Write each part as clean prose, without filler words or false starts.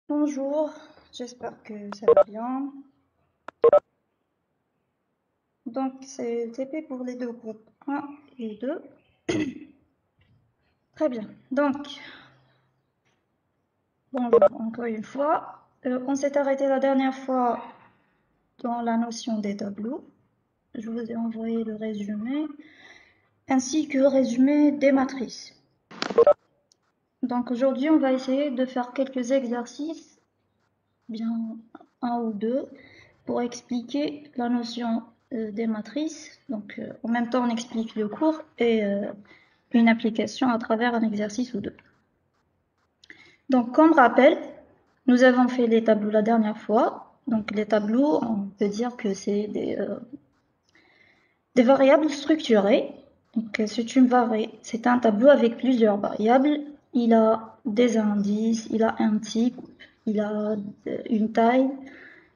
Bonjour, j'espère que ça va bien. Donc, c'est le TP pour les deux groupes 1 et 2. Très bien. Donc, bonjour encore une fois. On s'est arrêté la dernière fois dans la notion des tableaux. Je vous ai envoyé le résumé, ainsi que le résumé des matrices. Donc, aujourd'hui, on va essayer de faire quelques exercices, bien un ou deux, pour expliquer la notion des matrices. Donc, en même temps, on explique le cours et une application à travers un exercice ou deux. Donc, comme rappel, nous avons fait les tableaux la dernière fois. Donc, les tableaux, on peut dire que c'est des variables structurées. Donc, c'est un tableau avec plusieurs variables. Il a des indices, il a un type, il a une taille,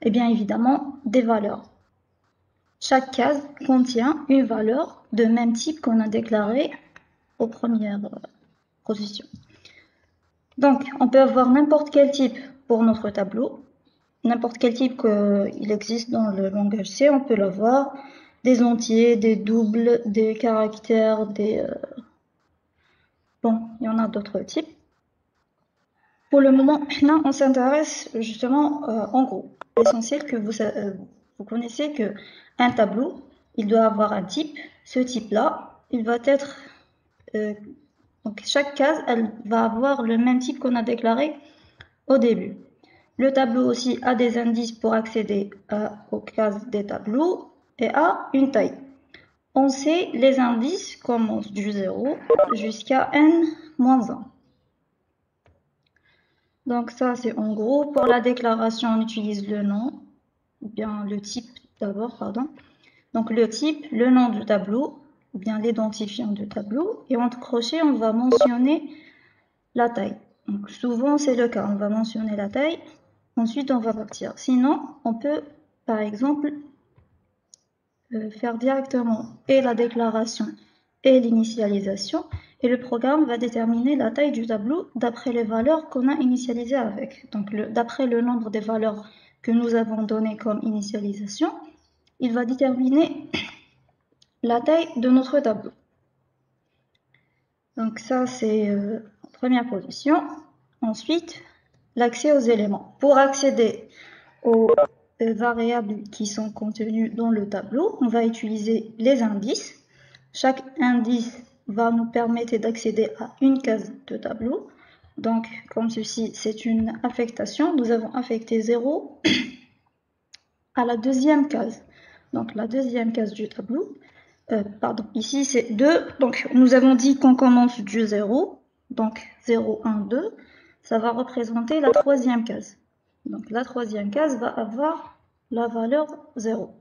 et bien évidemment des valeurs. Chaque case contient une valeur de même type qu'on a déclaré aux premières positions. Donc, on peut avoir n'importe quel type pour notre tableau, n'importe quel type qu'il existe dans le langage C, on peut l'avoir, des entiers, des doubles, des caractères, bon, il y en a d'autres types. Pour le moment, là, on s'intéresse justement en gros. L'essentiel que vous connaissez que un tableau, il doit avoir un type. Ce type-là, il va être donc chaque case, elle va avoir le même type qu'on a déclaré au début. Le tableau aussi a des indices pour accéder aux cases des tableaux et a une taille. On sait les indices commencent du 0 jusqu'à n-1. Donc ça, c'est en gros. Pour la déclaration, on utilise le nom, ou bien le type d'abord, pardon. Donc le type, le nom du tableau, ou bien l'identifiant du tableau. Et entre crochets, on va mentionner la taille. Donc souvent, c'est le cas. On va mentionner la taille. Ensuite, on va partir. Sinon, on peut, par exemple, faire directement et la déclaration et l'initialisation. Et le programme va déterminer la taille du tableau d'après les valeurs qu'on a initialisées avec. Donc, d'après le nombre des valeurs que nous avons données comme initialisation, il va déterminer la taille de notre tableau. Donc ça, c'est en première position. Ensuite, l'accès aux éléments. Pour accéder aux variables qui sont contenues dans le tableau, on va utiliser les indices. Chaque indice va nous permettre d'accéder à une case de tableau. Donc, comme ceci, c'est une affectation. Nous avons affecté 0 à la deuxième case. Donc, la deuxième case du tableau. Pardon, ici c'est 2. Donc, nous avons dit qu'on commence du 0. Donc, 0, 1, 2. Ça va représenter la troisième case. Donc, la troisième case va avoir la valeur 0.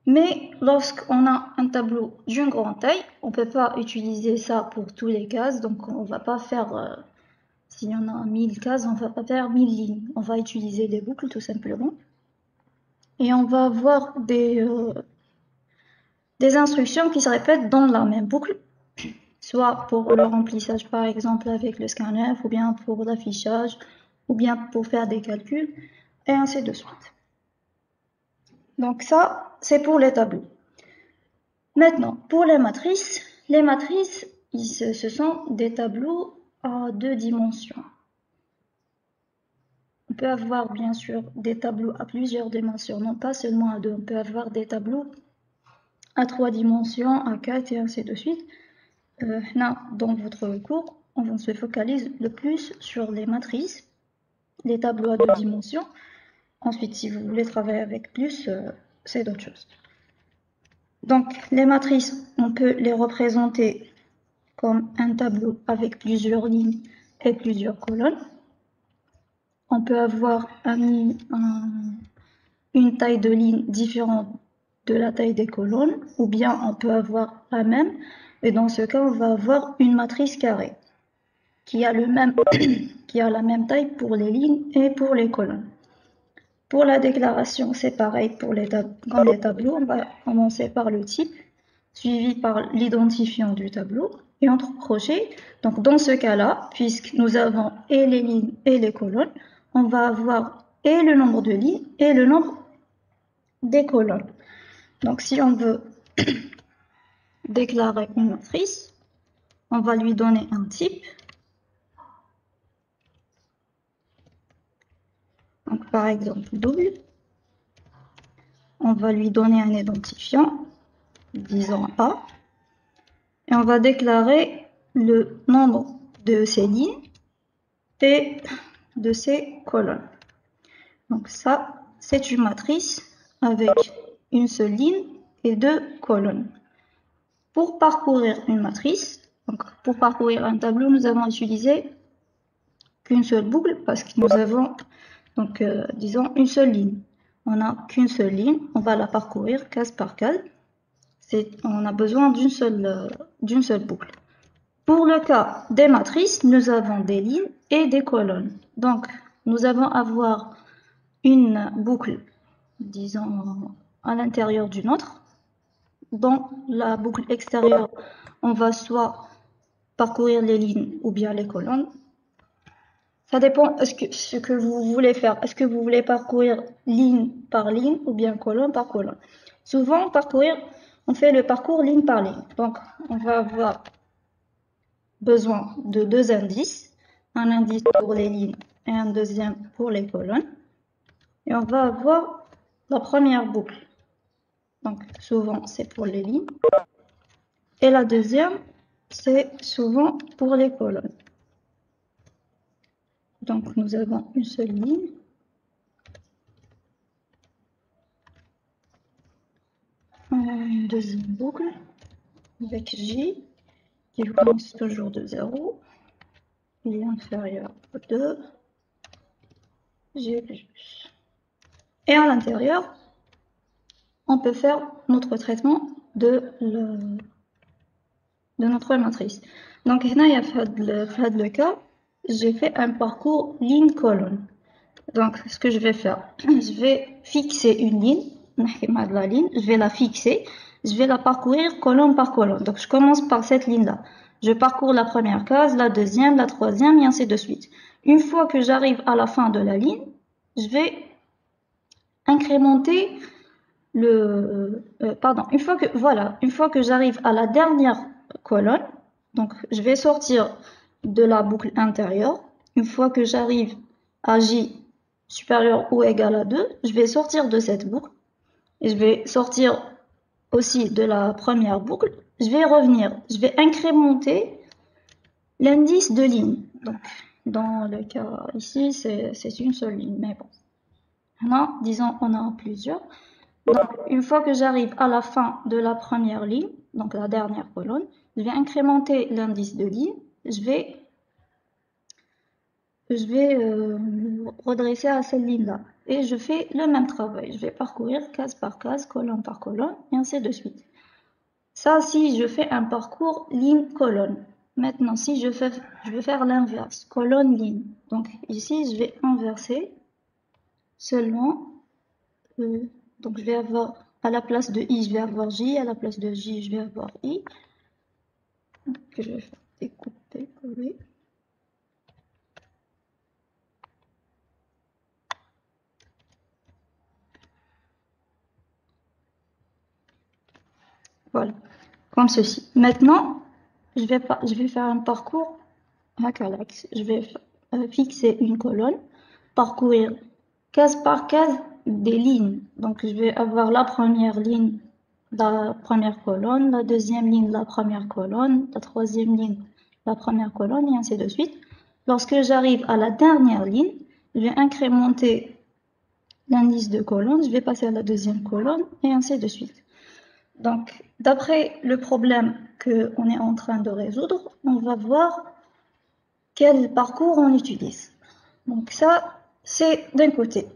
Mais lorsqu'on a un tableau d'une grande taille, on ne peut pas utiliser ça pour tous les cases. Donc, on ne va pas faire, s'il y en a 1000 cases, on ne va pas faire 1000 lignes. On va utiliser des boucles tout simplement. Et on va avoir des instructions qui se répètent dans la même boucle, soit pour le remplissage par exemple avec le scanner, ou bien pour l'affichage, ou bien pour faire des calculs, et ainsi de suite. Donc ça, c'est pour les tableaux. Maintenant, pour les matrices, ce sont des tableaux à 2 dimensions. On peut avoir bien sûr des tableaux à plusieurs dimensions, non pas seulement à 2. On peut avoir des tableaux à 3 dimensions, à 4 et ainsi de suite. Là, dans votre cours, on se focalise le plus sur les matrices, les tableaux à 2 dimensions. Ensuite, si vous voulez travailler avec plus, c'est d'autres choses. Donc, les matrices, on peut les représenter comme un tableau avec plusieurs lignes et plusieurs colonnes. On peut avoir une taille de ligne différente de la taille des colonnes, ou bien on peut avoir la même, et dans ce cas, on va avoir une matrice carrée qui a la même taille pour les lignes et pour les colonnes. Pour la déclaration, c'est pareil comme les tableaux. On va commencer par le type, suivi par l'identifiant du tableau. et entre crochets. Donc dans ce cas-là, puisque nous avons et les lignes et les colonnes, on va avoir et le nombre de lignes et le nombre des colonnes. Donc si on veut déclarer une matrice, on va lui donner un type. Donc par exemple double. On va lui donner un identifiant, disons A. Et on va déclarer le nombre de ces lignes et de ces colonnes. Donc ça, c'est une matrice avec une seule ligne et deux colonnes. Pour parcourir une matrice, donc pour parcourir un tableau, nous avons utilisé qu'une seule boucle parce que nous avons, donc, disons, une seule ligne. On n'a qu'une seule ligne, on va la parcourir case par case. On a besoin d'une seule boucle. Pour le cas des matrices, nous avons des lignes et des colonnes. Donc, nous allons avoir une boucle, disons, à l'intérieur d'une autre. Dans la boucle extérieure, on va soit parcourir les lignes ou bien les colonnes. Ça dépend ce que vous voulez faire. Est-ce que vous voulez parcourir ligne par ligne ou bien colonne par colonne? Souvent, on fait le parcours ligne par ligne. Donc, on va avoir besoin de deux indices. Un indice pour les lignes et un deuxième pour les colonnes. Et on va avoir la première boucle. Donc, souvent, c'est pour les lignes. Et la deuxième, c'est souvent pour les colonnes. Donc, nous avons une seule ligne. Une deuxième boucle avec J qui commence toujours de 0. Il est inférieur à 2. J plus. Et à l'intérieur, on peut faire notre traitement de notre matrice. Donc, il y a le cas, j'ai fait un parcours ligne-colonne. Donc, ce que je vais faire, je vais fixer une ligne, je vais la fixer, je vais la parcourir colonne par colonne. Donc, je commence par cette ligne-là. Je parcours la première case, la deuxième, la troisième, et ainsi de suite. Une fois que j'arrive à la fin de la ligne, je vais incrémenter une fois que j'arrive à la dernière colonne, donc je vais sortir de la boucle intérieure. Une fois que j'arrive à J supérieur ou égal à 2, je vais sortir de cette boucle et je vais sortir aussi de la première boucle. Je vais revenir, je vais incrémenter l'indice de ligne. Donc, dans le cas ici, c'est une seule ligne, mais bon. Maintenant, disons, on a plusieurs. Donc, une fois que j'arrive à la fin de la première ligne, donc la dernière colonne, je vais incrémenter l'indice de ligne. Je vais redresser à cette ligne-là. Et je fais le même travail. Je vais parcourir case par case, colonne par colonne, et ainsi de suite. Ça, si je fais un parcours ligne-colonne. Maintenant, si je vais faire l'inverse, colonne-ligne. Donc ici, je vais inverser seulement. Donc je vais avoir, à la place de I, je vais avoir J, à la place de J, je vais avoir I. Que je vais faire découper, coller. Voilà, comme ceci. Maintenant, je vais faire un parcours à Calax. Je vais fixer une colonne, parcourir case par case des lignes. Donc, je vais avoir la première ligne, la première colonne, la deuxième ligne, la première colonne, la troisième ligne, la première colonne, et ainsi de suite. Lorsque j'arrive à la dernière ligne, je vais incrémenter l'indice de colonne, je vais passer à la deuxième colonne, et ainsi de suite. Donc, d'après le problème qu'on est en train de résoudre, on va voir quel parcours on utilise. Donc ça, c'est d'un côté.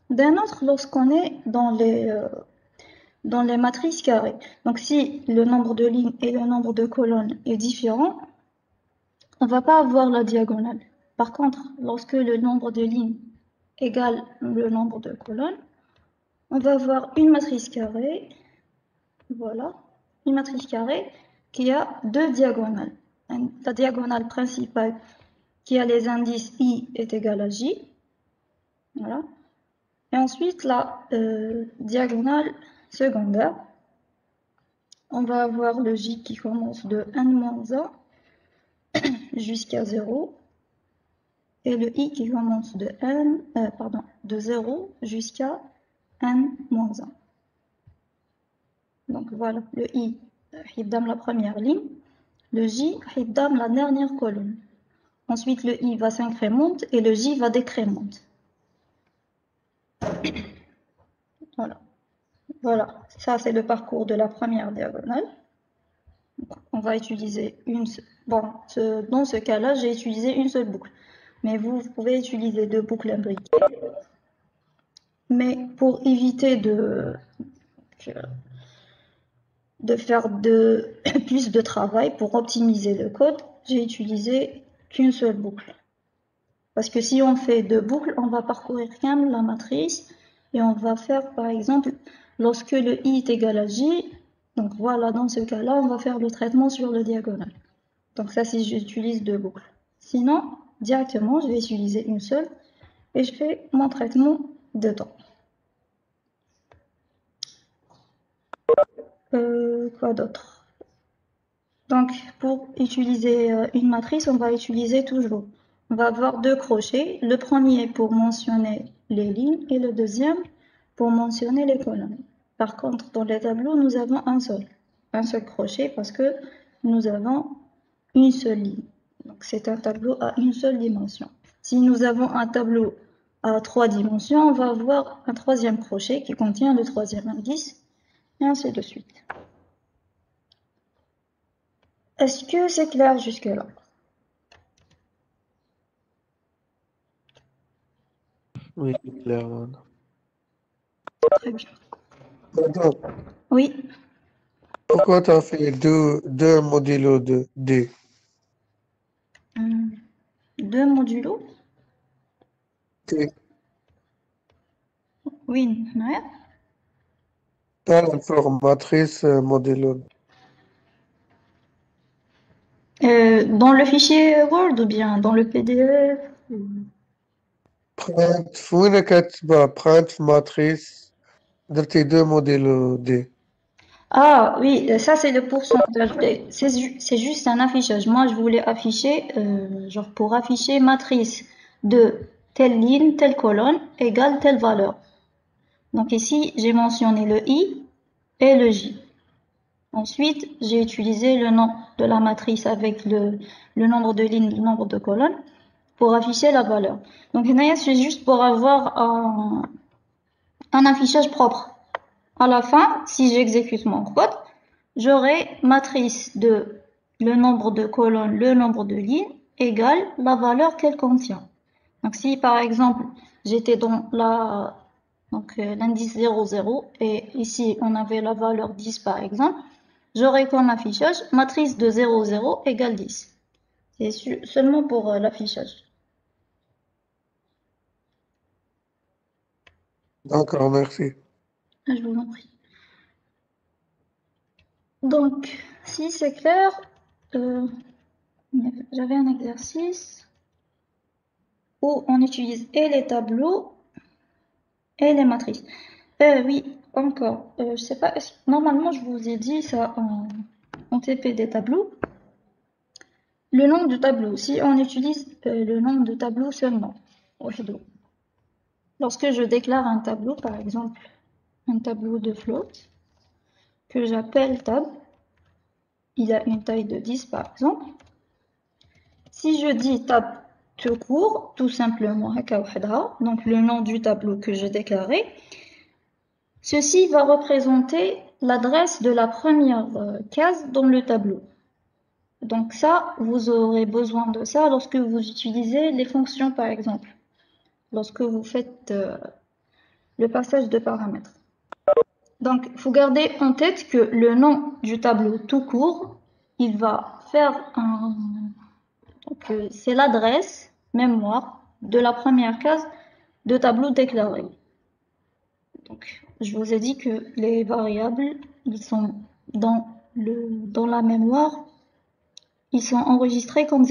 D'un autre, lorsqu'on est dans les matrices carrées. Donc si le nombre de lignes et le nombre de colonnes est différent, on ne va pas avoir la diagonale. Par contre, lorsque le nombre de lignes égale le nombre de colonnes, on va avoir une matrice carrée. Voilà, une matrice carrée qui a deux diagonales. La diagonale principale qui a les indices I est égale à J. Voilà. Et ensuite, la diagonale secondaire, on va avoir le J qui commence de n-1 jusqu'à 0 et le I qui commence de de 0 jusqu'à n-1. Donc voilà, le I hibdam la première ligne, le J hibdam la dernière colonne. Ensuite, le I va s'incrémente et le J va décrémente. Voilà. Voilà, ça c'est le parcours de la première diagonale. On va utiliser une seule. Bon, dans ce cas-là, j'ai utilisé une seule boucle. Mais vous pouvez utiliser deux boucles imbriquées. Mais pour éviter de faire plus de travail, pour optimiser le code, j'ai utilisé qu'une seule boucle. Parce que si on fait deux boucles, on va parcourir quand même la matrice et on va faire, par exemple, lorsque le I est égal à J, donc voilà, dans ce cas-là, on va faire le traitement sur le diagonal. Donc ça, si j'utilise deux boucles. Sinon, directement, je vais utiliser une seule et je fais mon traitement dedans. Quoi d'autre? Donc, pour utiliser une matrice, on va utiliser toujours. On va avoir deux crochets. Le premier pour mentionner les lignes et le deuxième pour mentionner les colonnes. Par contre, dans les tableaux, nous avons un seul crochet parce que nous avons une seule ligne. Donc, c'est un tableau à une seule dimension. Si nous avons un tableau à 3 dimensions, on va avoir un troisième crochet qui contient le troisième indice, et ainsi de suite. Est-ce que c'est clair jusque-là? Oui, c'est clair, Anna. Très bien. Pardon, Oui. pourquoi tu as fait deux modulos de D? Deux modulos? D. Oui, ouais. Dans l'informatrice modulo. Dans le fichier Word ou bien dans le PDF? Print, وين كاتبة print matrice درتي deux modulos D. Ah oui, ça c'est le pourcentage. C'est juste un affichage. Moi, je voulais afficher, genre pour afficher matrice de telle ligne, telle colonne égale telle valeur. Donc ici, j'ai mentionné le I et le J. Ensuite, j'ai utilisé le nom de la matrice avec le nombre de lignes, le nombre de colonnes pour afficher la valeur. Donc, c'est juste pour avoir un affichage propre. À la fin, si j'exécute mon code, j'aurai matrice de le nombre de colonnes, le nombre de lignes égale la valeur qu'elle contient. Donc, si par exemple, j'étais dans l'indice 0, 0 et ici on avait la valeur 10 par exemple, j'aurai comme affichage matrice de 0, 0 égale 10. C'est seulement pour l'affichage. D'accord, merci. Je vous en prie. Donc, si c'est clair, j'avais un exercice où on utilise et les tableaux et les matrices. Oui, encore. Je sais pas, normalement je vous ai dit ça en TP des tableaux. Le nom du tableau, si on utilise le nom de tableau seulement, lorsque je déclare un tableau, par exemple un tableau de float, que j'appelle tab, il a une taille de 10 par exemple. Si je dis tab tout court, tout simplement, donc le nom du tableau que j'ai déclaré, ceci va représenter l'adresse de la première case dans le tableau. Donc ça, vous aurez besoin de ça lorsque vous utilisez les fonctions, par exemple, lorsque vous faites le passage de paramètres. Donc, il faut garder en tête que le nom du tableau tout court, il va faire un... Donc, c'est l'adresse mémoire de la première case de tableau déclaré. Donc, je vous ai dit que les variables, ils sont dans dans la mémoire, ils sont enregistrés comme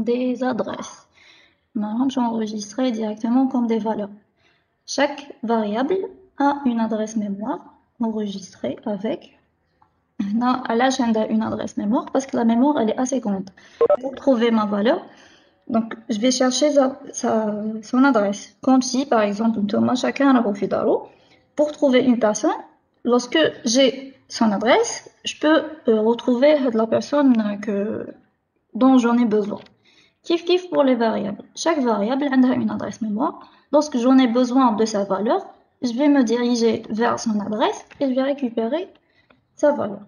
des adresses. Maintenant, sont enregistrés directement comme des valeurs. Chaque variable a une adresse mémoire enregistrée avec. À l'agenda une adresse mémoire parce que la mémoire elle est assez grande. Pour trouver ma valeur, donc je vais chercher son adresse. Comme si par exemple chacun a refait d'aro. Pour trouver une personne, lorsque j'ai son adresse, je peux retrouver la personne dont j'en ai besoin. Kiff pour les variables. Chaque variable a une adresse mémoire. Lorsque j'en ai besoin de sa valeur, je vais me diriger vers son adresse et je vais récupérer sa valeur.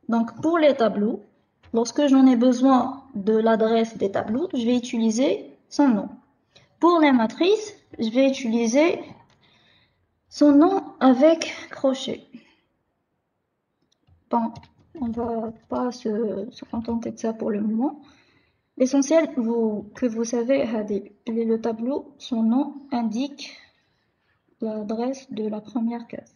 Donc pour les tableaux, lorsque j'en ai besoin de l'adresse des tableaux, je vais utiliser son nom. Pour les matrices, je vais utiliser son nom avec crochet. Bon, on va pas se contenter de ça pour le moment. L'essentiel que vous savez, le tableau, son nom indique l'adresse de la première case.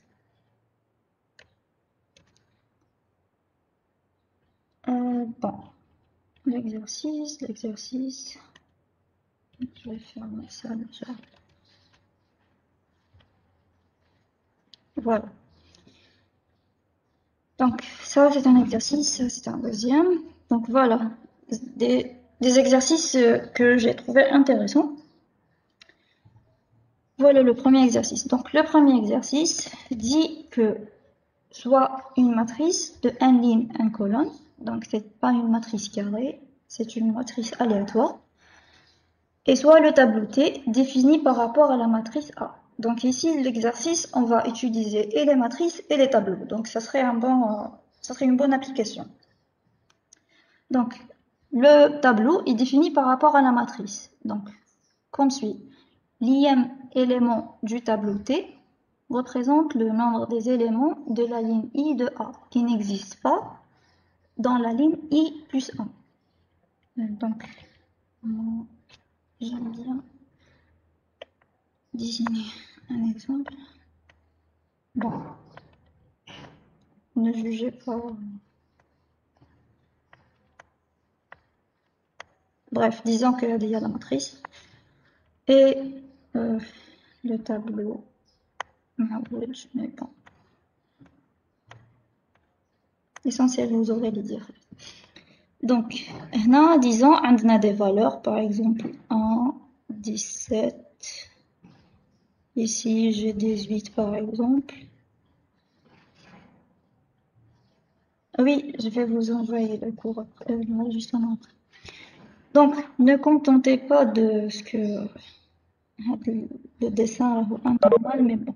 Bon, l'exercice, je vais fermer ça déjà. Voilà. Donc, ça, c'est un exercice, ça, c'est un deuxième. Donc, voilà, des exercices que j'ai trouvé intéressants. Voilà le premier exercice. Donc, le premier exercice dit que soit une matrice de 1 ligne, 1 colonne. Donc, c'est pas une matrice carrée, c'est une matrice aléatoire. Et soit le tableau T défini par rapport à la matrice A. Donc ici, l'exercice, on va utiliser et les matrices et les tableaux. Donc ça serait une bonne application. Donc, le tableau est défini par rapport à la matrice. Donc, comme suit. L'IM élément du tableau T représente le nombre des éléments de la ligne I de A qui n'existe pas dans la ligne I plus 1. Donc, j'aime bien dessiner un exemple. Bon, ne jugez pas. Bref, disons qu'il y a la matrice et le tableau. Mais bon. L'essentiel, vous aurez les dire. Donc, là, disons, on a des valeurs, par exemple, 1, 17. Ici, j'ai 18, par exemple. Oui, je vais vous envoyer le cours justement après. Donc, ne contentez pas de ce que le dessin est un peu mal, mais bon.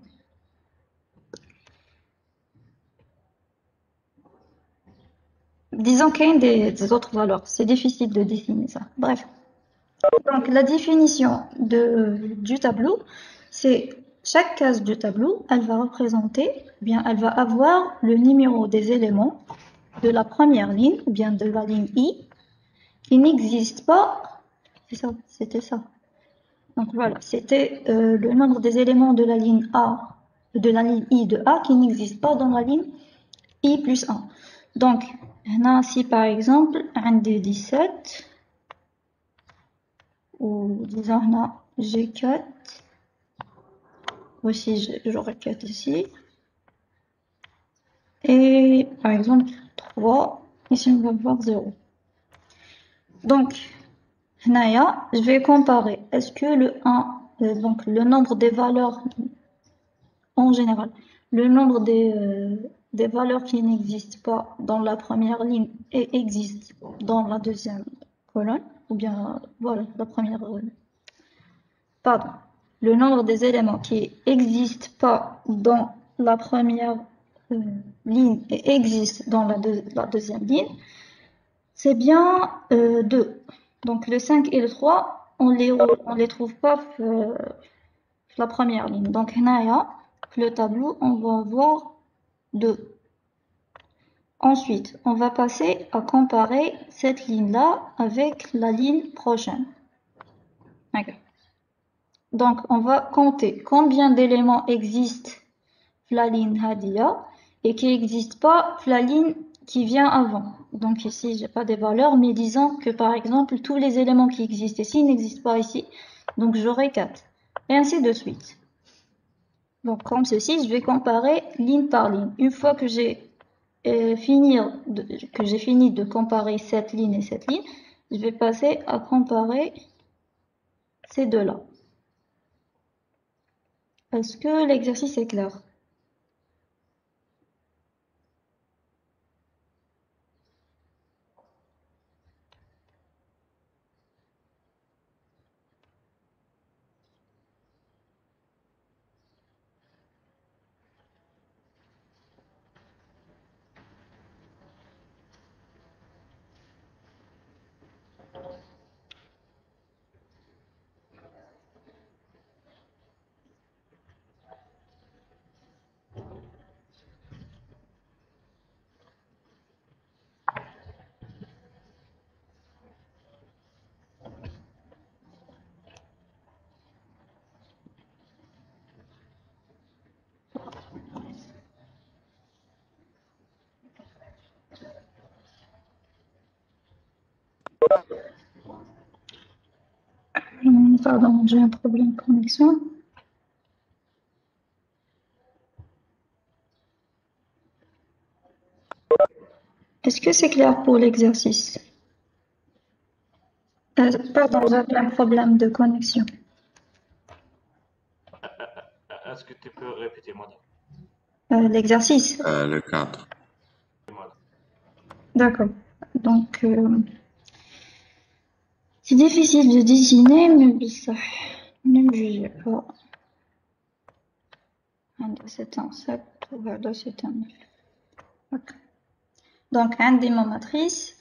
Disons qu'il y a des autres valeurs. C'est difficile de définir ça. Bref. Donc, la définition du tableau, c'est chaque case du tableau, elle va représenter, bien, elle va avoir le numéro des éléments de la première ligne, ou bien de la ligne I, qui n'existe pas. C'est ça, c'était ça. Donc voilà, c'était le nombre des éléments de la ligne A, de la ligne I de A qui n'existe pas dans la ligne I plus 1. Donc, là, si par exemple, un des 17, ou disons là, j'ai 4, aussi j'aurai 4 ici, et par exemple 3, ici on va voir 0. Donc, là, je vais comparer, est-ce que le 1, donc le nombre des valeurs en général, le nombre des valeurs qui n'existent pas dans la première ligne et existent dans la deuxième colonne, ou bien, voilà, la première, pardon, le nombre des éléments qui n'existent pas dans la première ligne et existent dans la deuxième ligne, c'est bien 2. Donc le 5 et le 3, on les trouve pas la première ligne. Donc là, le tableau, on va avoir 2. Ensuite, on va passer à comparer cette ligne-là avec la ligne prochaine. Okay. Donc, on va compter combien d'éléments existent la ligne Hadia et qui n'existe pas la ligne qui vient avant. Donc ici, j'ai pas des valeurs, mais disons que par exemple, tous les éléments qui existent ici n'existent pas ici. Donc j'aurai 4. Et ainsi de suite. Donc comme ceci, je vais comparer ligne par ligne. Une fois que j'ai fini de comparer cette ligne et cette ligne, je vais passer à comparer ces deux-là. Est-ce que l'exercice est clair? Pardon, j'ai un problème de connexion. Est-ce que c'est clair pour l'exercice? Pardon, j'avais un problème de connexion. Est-ce que tu peux répéter, madame? L'exercice. Le 4. D'accord. Donc, c'est difficile de dessiner, mais ça, ne me jugez pas. C'est un 7, voilà, c'est un 9. Okay. Donc, un des ma matrice,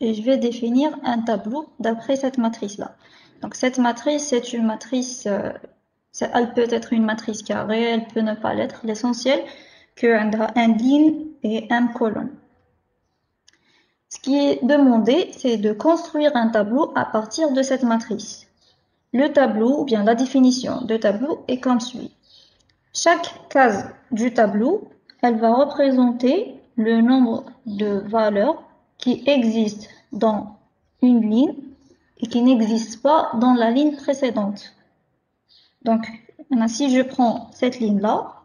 et je vais définir un tableau d'après cette matrice-là. Donc, cette matrice, c'est une matrice, elle peut être une matrice carrée, elle peut ne pas l'être. L'essentiel, qu'elle a un ligne et un colonne. Ce qui est demandé, c'est de construire un tableau à partir de cette matrice. Le tableau, ou bien la définition de tableau, est comme suit. Chaque case du tableau, elle va représenter le nombre de valeurs qui existent dans une ligne et qui n'existent pas dans la ligne précédente. Donc, si je prends cette ligne-là,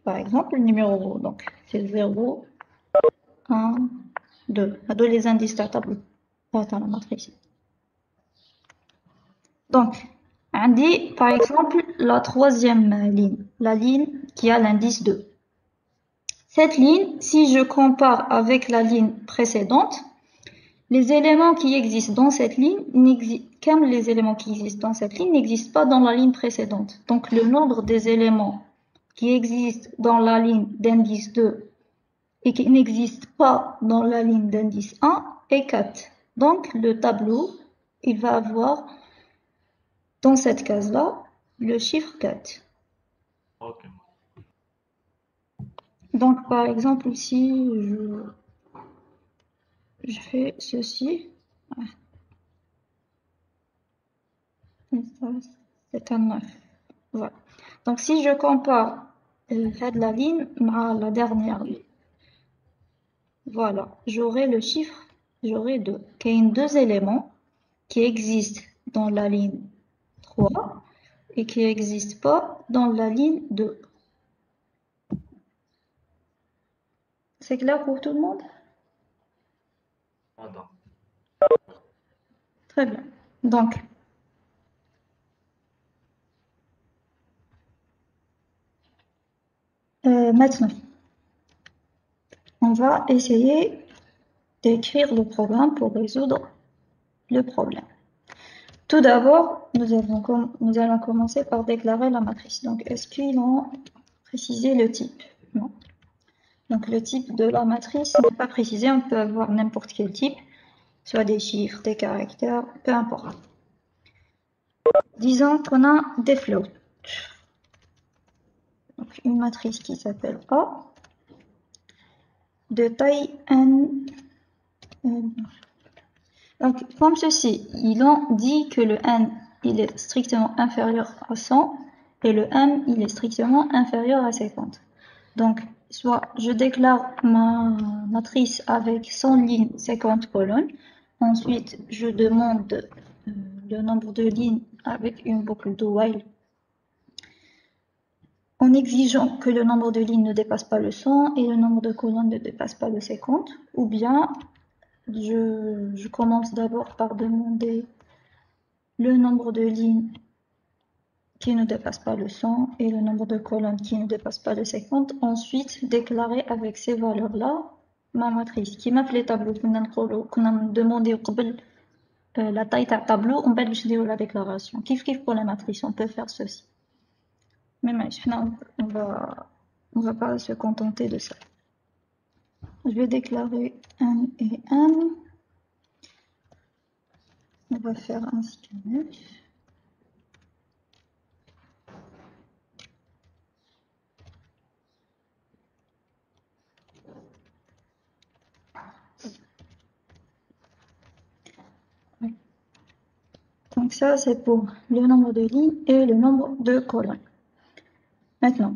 par exemple, le numéro, donc c'est 0, 1, 2. Deux les indices de la tableau, dans la matrice. Donc, on dit par exemple la troisième ligne, la ligne qui a l'indice 2. Cette ligne, si je compare avec la ligne précédente, les éléments qui existent dans cette ligne, comme les éléments qui existent dans cette ligne n'existent pas dans la ligne précédente. Donc, le nombre des éléments qui existent dans la ligne d'indice 2 et qui n'existent pas dans la ligne d'indice 1 est 4. Donc, le tableau, il va avoir dans cette case-là le chiffre 4. Ok. Donc, par exemple, ici, je fais ceci. C'est un 9. Voilà. Donc, si je compare la ligne à la dernière ligne, voilà, j'aurai le chiffre, j'aurai 2. Il y a deux éléments qui existent dans la ligne 3 et qui n'existent pas dans la ligne 2. C'est clair pour tout le monde? Madame. Très bien. Donc, maintenant, on va essayer d'écrire le programme pour résoudre le problème. Tout d'abord, nous allons commencer par déclarer la matrice. Donc, est-ce qu'ils ont précisé le type? Non. Donc, le type de la matrice n'est pas précisé. On peut avoir n'importe quel type, soit des chiffres, des caractères, peu importe. Disons qu'on a des floats. Donc, une matrice qui s'appelle A, de taille n. Donc, comme ceci, ils ont dit que le n, il est strictement inférieur à 100 et le m, il est strictement inférieur à 50. Donc, soit je déclare ma matrice avec 100 lignes, 50 colonnes. Ensuite, je demande le nombre de lignes avec une boucle de while en exigeant que le nombre de lignes ne dépasse pas le 100 et le nombre de colonnes ne dépasse pas le 50. Ou bien, je commence d'abord par demander le nombre de lignes qui ne dépasse pas le 100 et le nombre de colonnes qui ne dépasse pas le 50. Ensuite, déclarer avec ces valeurs-là ma matrice. Qui m'a fait les tableaux qu'on a demandé la taille d'un tableau, on peut dire la déclaration. Kiff pour la matrice, on peut faire ceci. Mais maintenant, on va pas se contenter de ça. Je vais déclarer n et n. On va faire un scanner. Donc ça, c'est pour le nombre de lignes et le nombre de colonnes. Maintenant,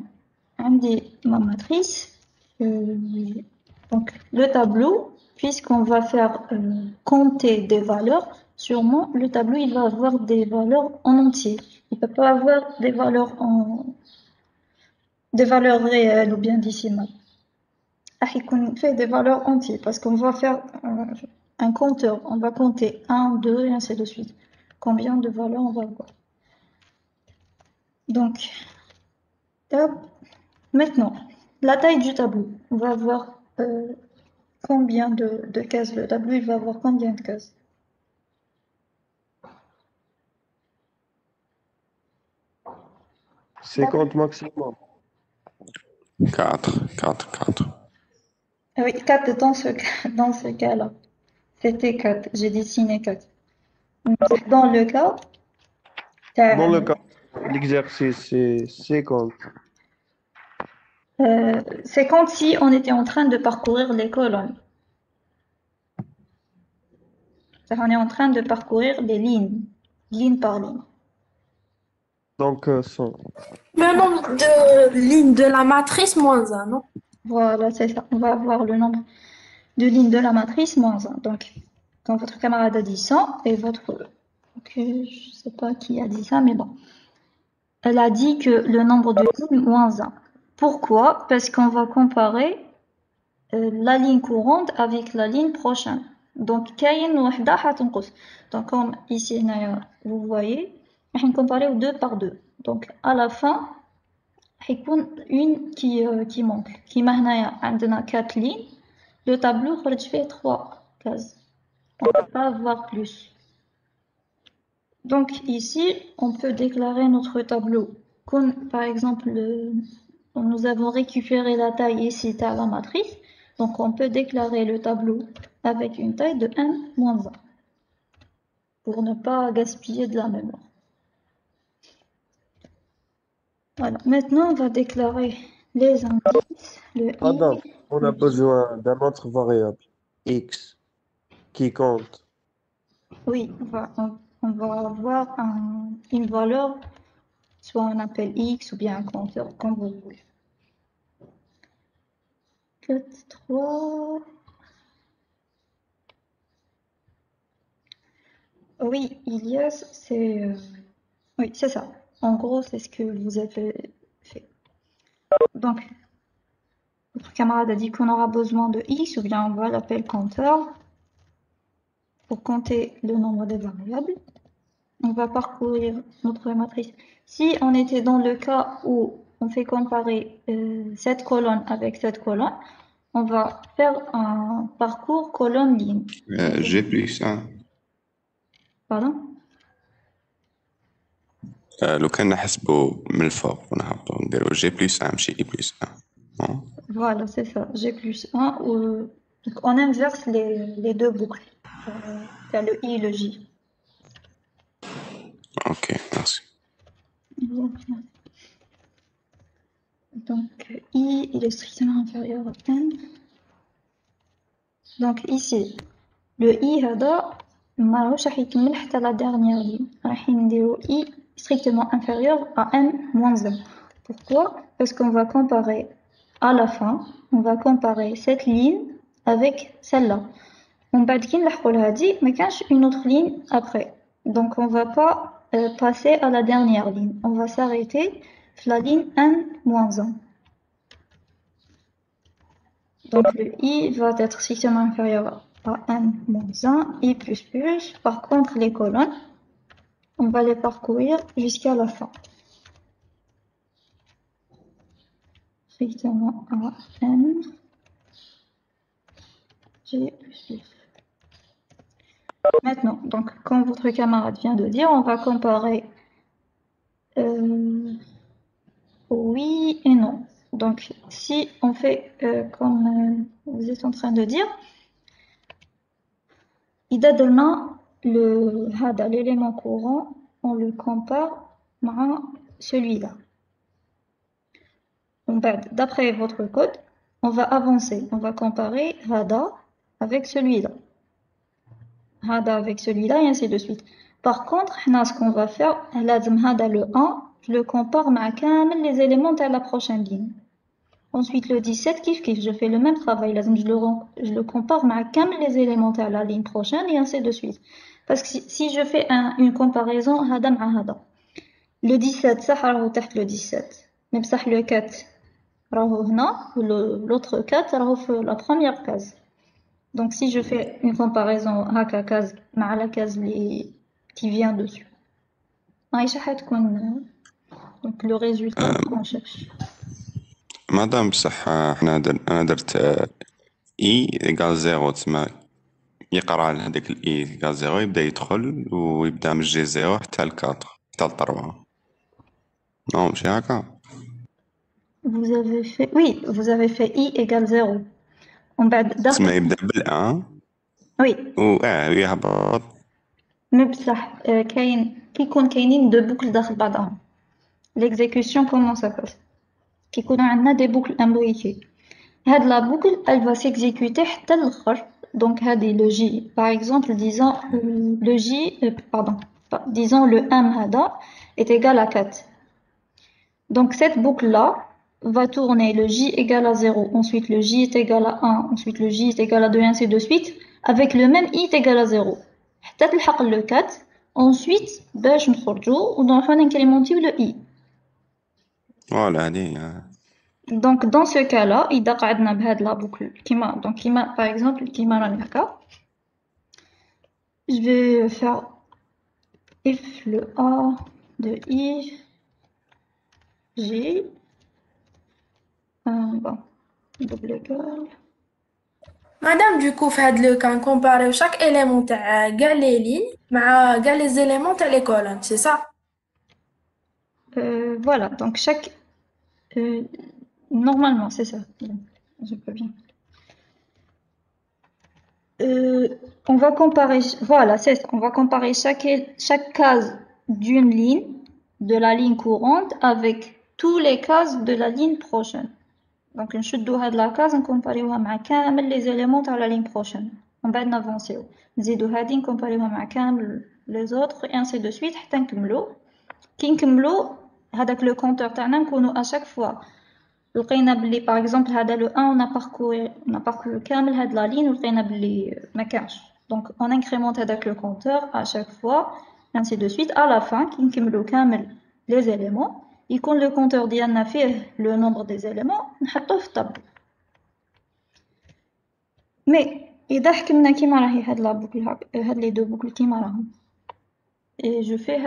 on dit ma matrice. Donc le tableau, puisqu'on va faire compter des valeurs, sûrement le tableau il va avoir des valeurs en entier. Il ne peut pas avoir des valeurs réelles ou bien décimales. On fait des valeurs entières parce qu'on va faire un compteur. On va compter 1, 2 et ainsi de suite. Combien de valeurs on va avoir. Donc, hop. Maintenant, la taille du tableau. On va voir combien de cases le tableau. Il va avoir combien de cases. 50 maximum. 4. Ah oui, 4 dans ce cas-là. C'était 4. J'ai dessiné 4. Dans le cas, Dans le cas, l'exercice, c'est 50. c'est comme si on était en train de parcourir les colonnes. On est en train de parcourir les lignes, ligne par ligne. Donc, 100. Le nombre de lignes de la matrice moins 1, non? Voilà, c'est ça. On va avoir le nombre de lignes de la matrice moins 1. Donc, quand votre camarade a dit 100 et votre... Ok, je sais pas qui a dit ça, mais bon. Elle a dit que le nombre de lignes moins 1. Pourquoi? Parce qu'on va comparer la ligne courante avec la ligne prochaine. Donc, كاين وحدة حتنقص. Donc, comme ici, vous voyez, on comparer 2 par 2. Donc, à la fin, il y a une qui manque. Qui a 4 lignes. Le tableau fait 3 cases. On ne peut pas avoir plus. Donc, ici, on peut déclarer notre tableau. Comme, par exemple, nous avons récupéré la taille ici à la matrice. Donc, on peut déclarer le tableau avec une taille de n moins 1 pour ne pas gaspiller de la mémoire. Voilà. Maintenant, on va déclarer les indices, le i. Adam, on a besoin d'un autre variable, x, qui compte. Oui, on va avoir une valeur, soit on appelle x ou bien un compteur, comme vous voulez. 4, 3. Oui, Ilias, oui, c'est ça. En gros, c'est ce que vous avez fait. Donc, votre camarade a dit qu'on aura besoin de x, ou bien on va l'appeler compteur pour compter le nombre des variables. On va parcourir notre matrice. Si on était dans le cas où on fait comparer cette colonne avec cette colonne, on va faire un parcours colonne-ligne. G plus 1. Pardon? لو كان نحسبوا من الفوق ونهبطوا نديروا G plus 1 ماشي I plus 1. Non? Voilà, c'est ça. G plus 1. Donc on inverse les deux boucles. Faire le I et le J. Ok, merci. Donc I, il est strictement inférieur à n. Donc ici, le I هذا ماهوش راح يكمل حتى la dernière ligne. راح نديرو I strictement inférieur à n moins 1. Pourquoi? Parce qu'on va comparer à la fin, on va comparer cette ligne avec celle-là. On va dire mais qu'il y a une autre ligne après. Donc, on va pas passer à la dernière ligne. On va s'arrêter sur la ligne n-1. Donc, le i va être strictement inférieur à n-1, i++. Par contre, les colonnes, on va les parcourir jusqu'à la fin. Strictement à n, g++. Maintenant, donc, comme votre camarade vient de dire, on va comparer oui et non. Donc, si on fait comme vous êtes en train de dire, إذا درنا l'élément courant, on le compare à celui-là. D'après votre code, on va avancer. On va comparer hada avec celui-là. Hada avec celui-là et ainsi de suite. Par contre, ce qu'on va faire, hada le 1, je le compare avec les éléments de la prochaine ligne. Ensuite, le 17, je fais le même travail. Je le compare avec les éléments de la ligne prochaine et ainsi de suite. Parce que si je fais une comparaison, hada ma hada. Le 17, ça راهو تحت le 17. Mais le 4, راهو هنا, l'autre 4, راهو في la première case. Donc, si je fais une comparaison haka case مع la case qui vient dessus. Donc, le résultat qu'on cherche. مادام بصح انا درت اي ايكال زيرو تسمى يقرا هذاك الاي ايكال زيرو يبدا يدخل ويبدا من جي زيرو حتى ل4 حتى ل3 نو ماشي هكا Vous avez fait, oui, vous avez fait i égale 0. تسمى يبدا بالان Oui. يهبط مي بصح كيكون كاينين دو بوكل داخل بعضهم. L'exécution comment ça passe. كيكونوا عندنا des boucles imbriquées. هاد la boucle, elle va s'exécuter حتى l'آخر. Donc هادي le j, par exemple, disons le j, disons le m هذا est égal à 4. Donc cette boucle là va tourner le j égale à 0, ensuite le j est égal à 1, ensuite le j est égal à 2, ainsi de suite, avec le même i est égal à 0. حتى تلحق le 4, ensuite باش نخرجوا ونروحوا نكريمونتيو le i. Voilà, هذه. Donc dans ce cas-là, إذا قعدنا بهاد la boucle كيما par exemple كيما راني هكا, je vais faire if le a de i j bon double égal. Madame, du coup, fait le cas comparer chaque élément تاع كاع les lignes مع كاع les éléments تاع les colonnes, c'est ça? Voilà, donc chaque normalement c'est ça. Je peux bien. On va comparer, voilà, on va comparer chaque case d'une ligne, de la ligne courante, avec tous les cases de la ligne prochaine. Donc, نشدو هاد la case, نكومباريوها مع كامل les éléments de la ligne prochaine. On va avancer. نزيدو هادي نكومباريوها مع كامل les autres et ainsi de suite حتى نكملو. كي نكملو هذاك le compteur تاعنا نكونو à chaque fois لقينا بلي par exemple هذا le 1 on a parcouru كامل هاد la ligne ولقينا بلي ما كانش. Donc on incrémente هذاك le compteur à chaque fois ainsi de suite. À la fin كي نكملو كامل les éléments يكون le compteur ديالنا فيه le nombre des éléments نحطوه في الطابلو. مي إذا حكمنا كيما راهي هاد لا بوكل هاد لي دو بوكل كيما راهم et je fais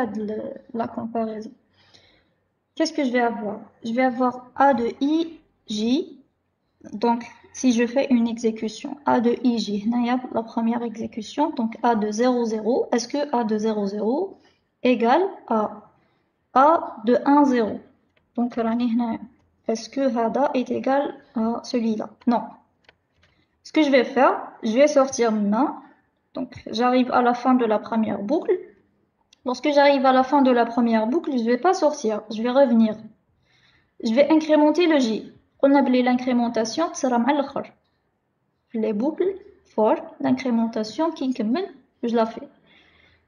la comparaison. Qu'est-ce que je vais avoir? Je vais avoir A de I, J. Donc, si je fais une exécution, A de I, J, la première exécution, donc A de 0, 0, est-ce que A de 0, 0 égale à A de 1, 0? Donc, est-ce que Hada est égal à celui-là? Non. Ce que je vais faire, je vais sortir maintenant. Donc, j'arrive à la fin de la première boucle. Lorsque j'arrive à la fin de la première boucle, je ne vais pas sortir, je vais revenir. Je vais incrémenter le J. On appelle l'incrémentation, sera mal les boucles for l'incrémentation qui je la fais.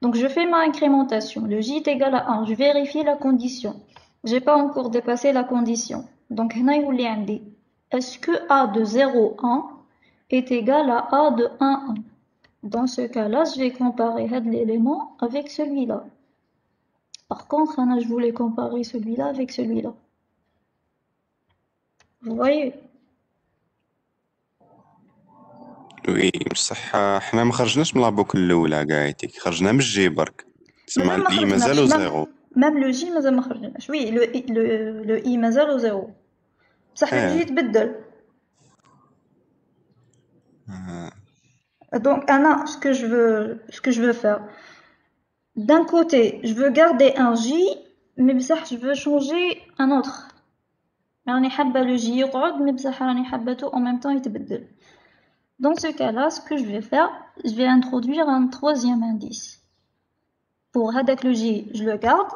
Donc je fais ma incrémentation. Le J est égal à 1. Je vérifie la condition. Je n'ai pas encore dépassé la condition. Donc هنا يولي عندي est-ce que A de 0, 1 est égal à A de 1, 1? Dans ce cas-là, je vais comparer l'élément avec celui-là. Par contre, je voulais comparer celui-là avec celui-là. Vous voyez? وي بصح حنا ما خرجناش من لابوكل الاولى كاع يتيك خرجنا من الجي برك تسمى ما الاي مازالو خرجناش زيرو même le J مازال ما خرجناش. Oui, le I مازالو زيرو. بصح le J تبدل. Donc, Anna, ce que je veux faire, d'un côté, je veux garder un J, mais je veux changer un autre. راني حابة le J يقعد mais بصح راني حابته en même temps يتبدل. Dans ce cas-là, ce que je vais faire, je vais introduire un troisième indice. Pour هذاك le J, je le garde,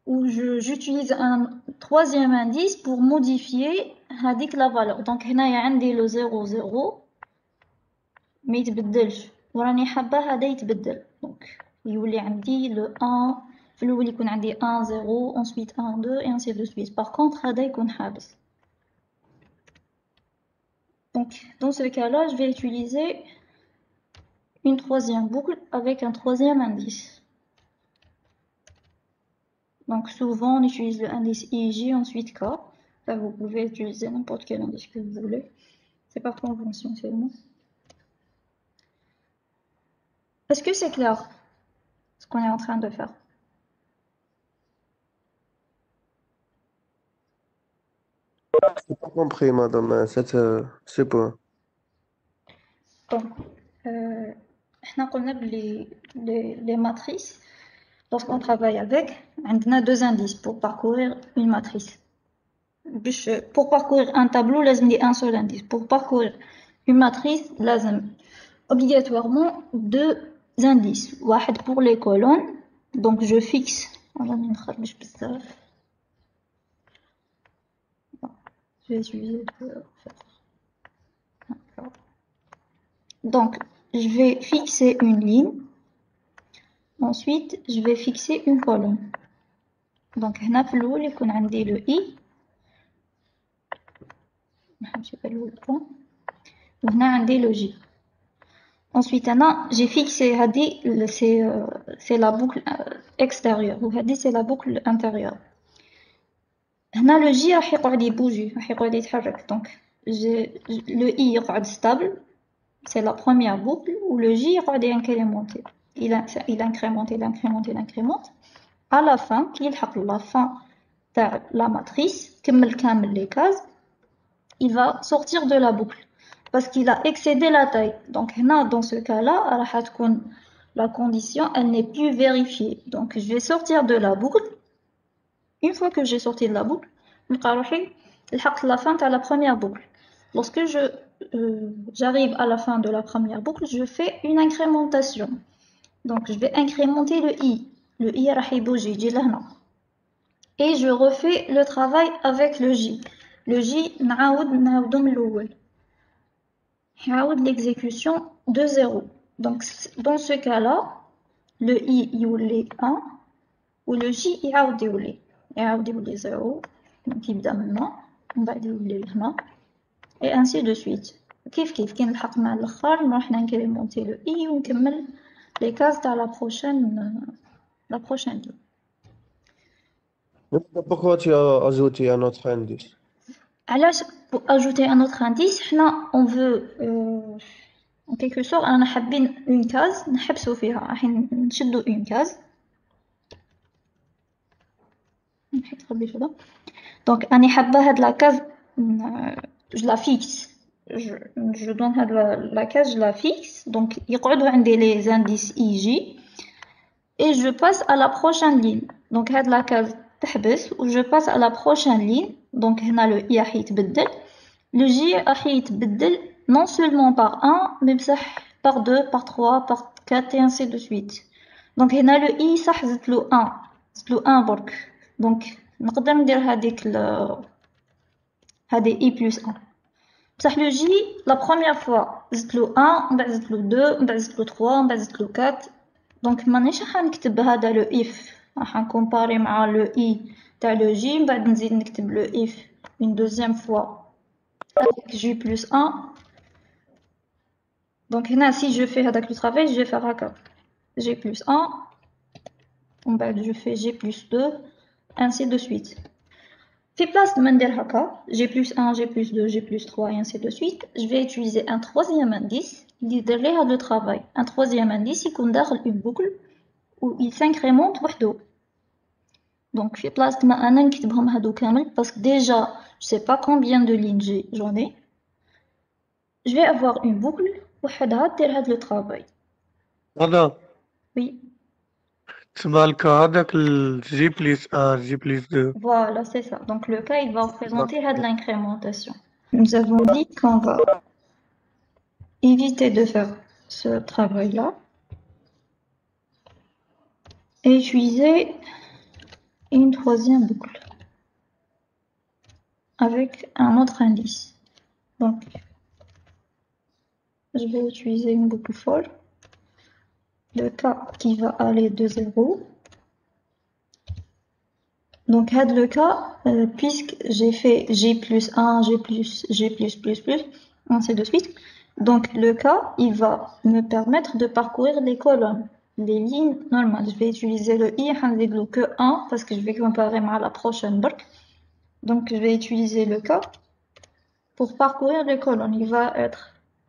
ou j'utilise un troisième indice pour modifier هذيك la valeur. Donc هنايا عندي le 0 0 ما يتبدلش وراني حابة هذا يتبدل. Donc يولي عندي le 1 في الأول يكون عندي 1 0 ensuite 1 2 et ainsi de suite. Par contre هذا يكون حابس. Donc dans ce cas-là, je vais utiliser une troisième boucle avec un troisième indice. Donc souvent on utilise le indice IJ, ensuite K. Là, vous pouvez utiliser n'importe quel indice que vous voulez. C'est pas convention seulement. Est-ce que c'est clair ce qu'on est en train de faire? Je n'ai pas compris, madame, ce point. Donc, احنا قلنا les matrices, lorsqu'on travaille avec, on a deux indices pour parcourir une matrice. Pour parcourir un tableau, il y a un seul indice. Pour parcourir une matrice, il y a obligatoirement deux indices. Un pour les colonnes, donc je fixe. Je vais utiliser donc je vais fixer une ligne. Ensuite, je vais fixer une colonne. Donc, هنا في الأول يكون عندي le I. وهنا عندي le J. Ensuite, j'ai fixé c'est la boucle extérieure. وهذه c'est la boucle intérieure. هنا le J راح يقعد يبوجي راح يقعد يتحرك. Donc, le I يقعد stable. C'est la première boucle où le J يقعد incrémenté. Il incrémente. À la fin, qui est la fin de la matrice, les cases, il va sortir de la boucle parce qu'il a excédé la taille. Donc, dans ce cas-là, la condition, elle n'est plus vérifiée. Donc, je vais sortir de la boucle. Une fois que j'ai sorti de la boucle, la fin de la première boucle. Lorsque j'arrive à la fin de la première boucle, je fais une incrémentation. Donc, je vais incrémenter le I. Le I راح يبوجي يجي لهنا. Et je refais le travail avec le J. Le J نعاودو من الأول. نعاود l'exécution de 0. Donc, dans ce cas-là, le I يولي 1 و le J يعاود يولي 0. Donc, يبدأ من هنا ومن بعد يولي لهنا. Et ainsi de suite. كيف كي نلحق مع الآخر نروح نكريمونتي le I ونكمل les cases dans la prochaine ligne. Pourquoi tu as ajouté un autre indice? Alors, pour ajouter un autre indice, on veut en quelque sorte أنا حابين une case نحبسو فيها راح نشدو une case. Donc أنا حابة هاد la case je la fixe. Je donne la case, je la fixe. Donc يقعدوا عندي les indices IJ et je passe à la prochaine ligne. Donc هاد la case تحبس و je passe à la prochaine ligne. Donc هنا le I راح يتبدل. Le J راح يتبدل non seulement par 1 mais بصح par 2, par 3, par 4 et ainsi de suite. Donc هنا le I صح زدت له 1 برك. Donc نقدر ندير هذيك هذه I plus 1. بصح le J la première fois زدت له 1 من بعد زدت له 2 من بعد زدت له 3 من بعد زدت له 4. دونك مانيش راح نكتب هذا لو اف راح نكومباري مع لو اي تاع لو جي من بعد نزيد نكتب لو اف une deuxième fois avec J plus 1. Donc là, si je fais le travail, je vais faire G plus 1, je fais G plus 2, ainsi de suite. في place de ندير هكا G plus 1, G plus 2, G plus 3 et ainsi de suite, je vais utiliser un troisième indice qui يدير لي هذا le travail. Un troisième indice يكون داخل une boucle où il s'incrémente وحده. Donc في place ما أنا نكتبهم هادو كامل parce que déjà je sais pas combien de lignes j'en ai. Je vais avoir une boucle وحدها دير هاد le travail. مدام Oui, تسمى الكا هذاك الجي بليس 1 جي بليس 2 voilà, c'est ça. Donc le cas il va représenter de l'incrémentation. Nous avons dit qu'on va éviter de faire ce travail-là et utiliser une troisième boucle avec un autre indice. Donc, je vais utiliser une boucle for, le cas qui va aller de 0. Donc, le cas, puisque j'ai fait G plus 1, G plus, ainsi de suite. Donc, le cas, il va me permettre de parcourir les colonnes, les lignes normales. Je vais utiliser le I, que 1, parce que je vais comparer à la prochaine brique. Donc, je vais utiliser le cas pour parcourir les colonnes.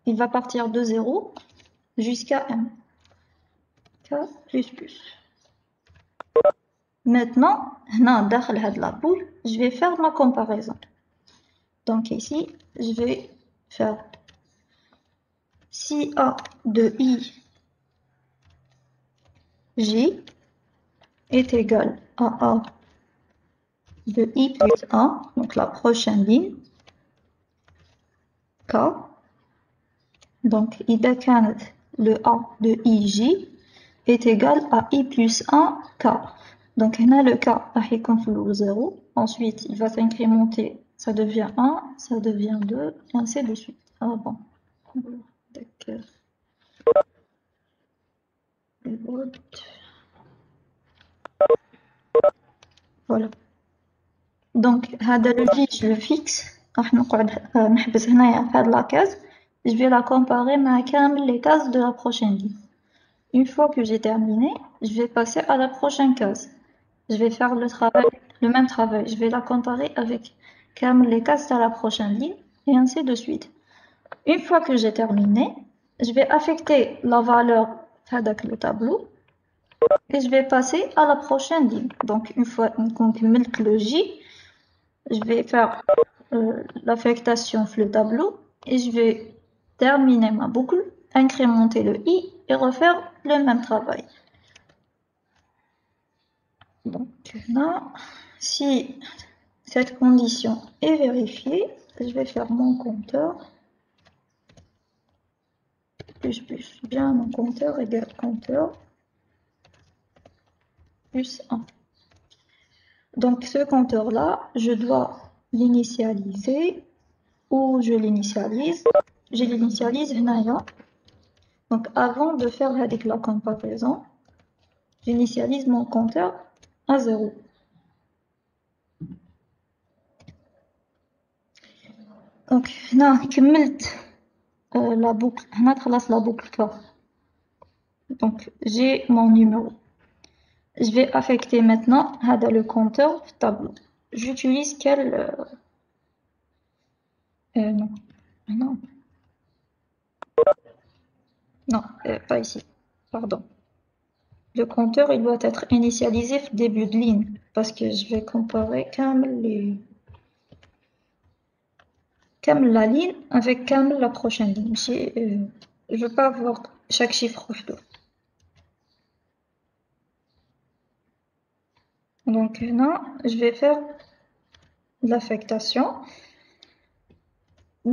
Il va partir de 0 jusqu'à M. K plus plus. Maintenant, dans la boule, je vais faire ma comparaison. Donc ici, je vais faire si A de I J est égal à A de I plus 1, donc la prochaine ligne, K. Donc, إذا كانت le A de IJ est égal à I plus 1 K. Donc, là, le K راح يكون في 0. Ensuite, il va s'incrémenter. Ça devient 1, ça devient 2, et ainsi de suite. Ah bon. D'accord. Voilà. Donc, هذا le J, je le fixe. راح نقعد نحبس هنايا في هاد la case. Je vais la comparer avec les cases de la prochaine ligne. Une fois que j'ai terminé, je vais passer à la prochaine case. Je vais faire le même travail. Je vais la comparer avec les cases de la prochaine ligne et ainsi de suite. Une fois que j'ai terminé, je vais affecter la valeur avec le tableau et je vais passer à la prochaine ligne. Donc, une fois qu'on cumule le J, je vais faire l'affectation sur le tableau et je vais terminer ma boucle, incrémenter le I et refaire le même travail. Donc là, si cette condition est vérifiée, je vais faire mon compteur plus bien mon compteur égale compteur plus 1. Donc ce compteur là, je dois l'initialiser ou je l'initialise. Je l'initialise هنايا. Donc avant de faire la comparaison, j'initialise mon compteur à 0. Donc هنا كملت la boucle. هنا خلاص la boucle K. Donc j'ai mon numéro. Je vais affecter maintenant le compteur au tableau. J'utilise quel non. Non. Non, pas ici. Pardon. Le compteur, il doit être initialisé au début de ligne parce que je vais comparer comme la ligne avec la prochaine ligne. Je veux pas voir chaque chiffre. Donc là, je vais faire l'affectation.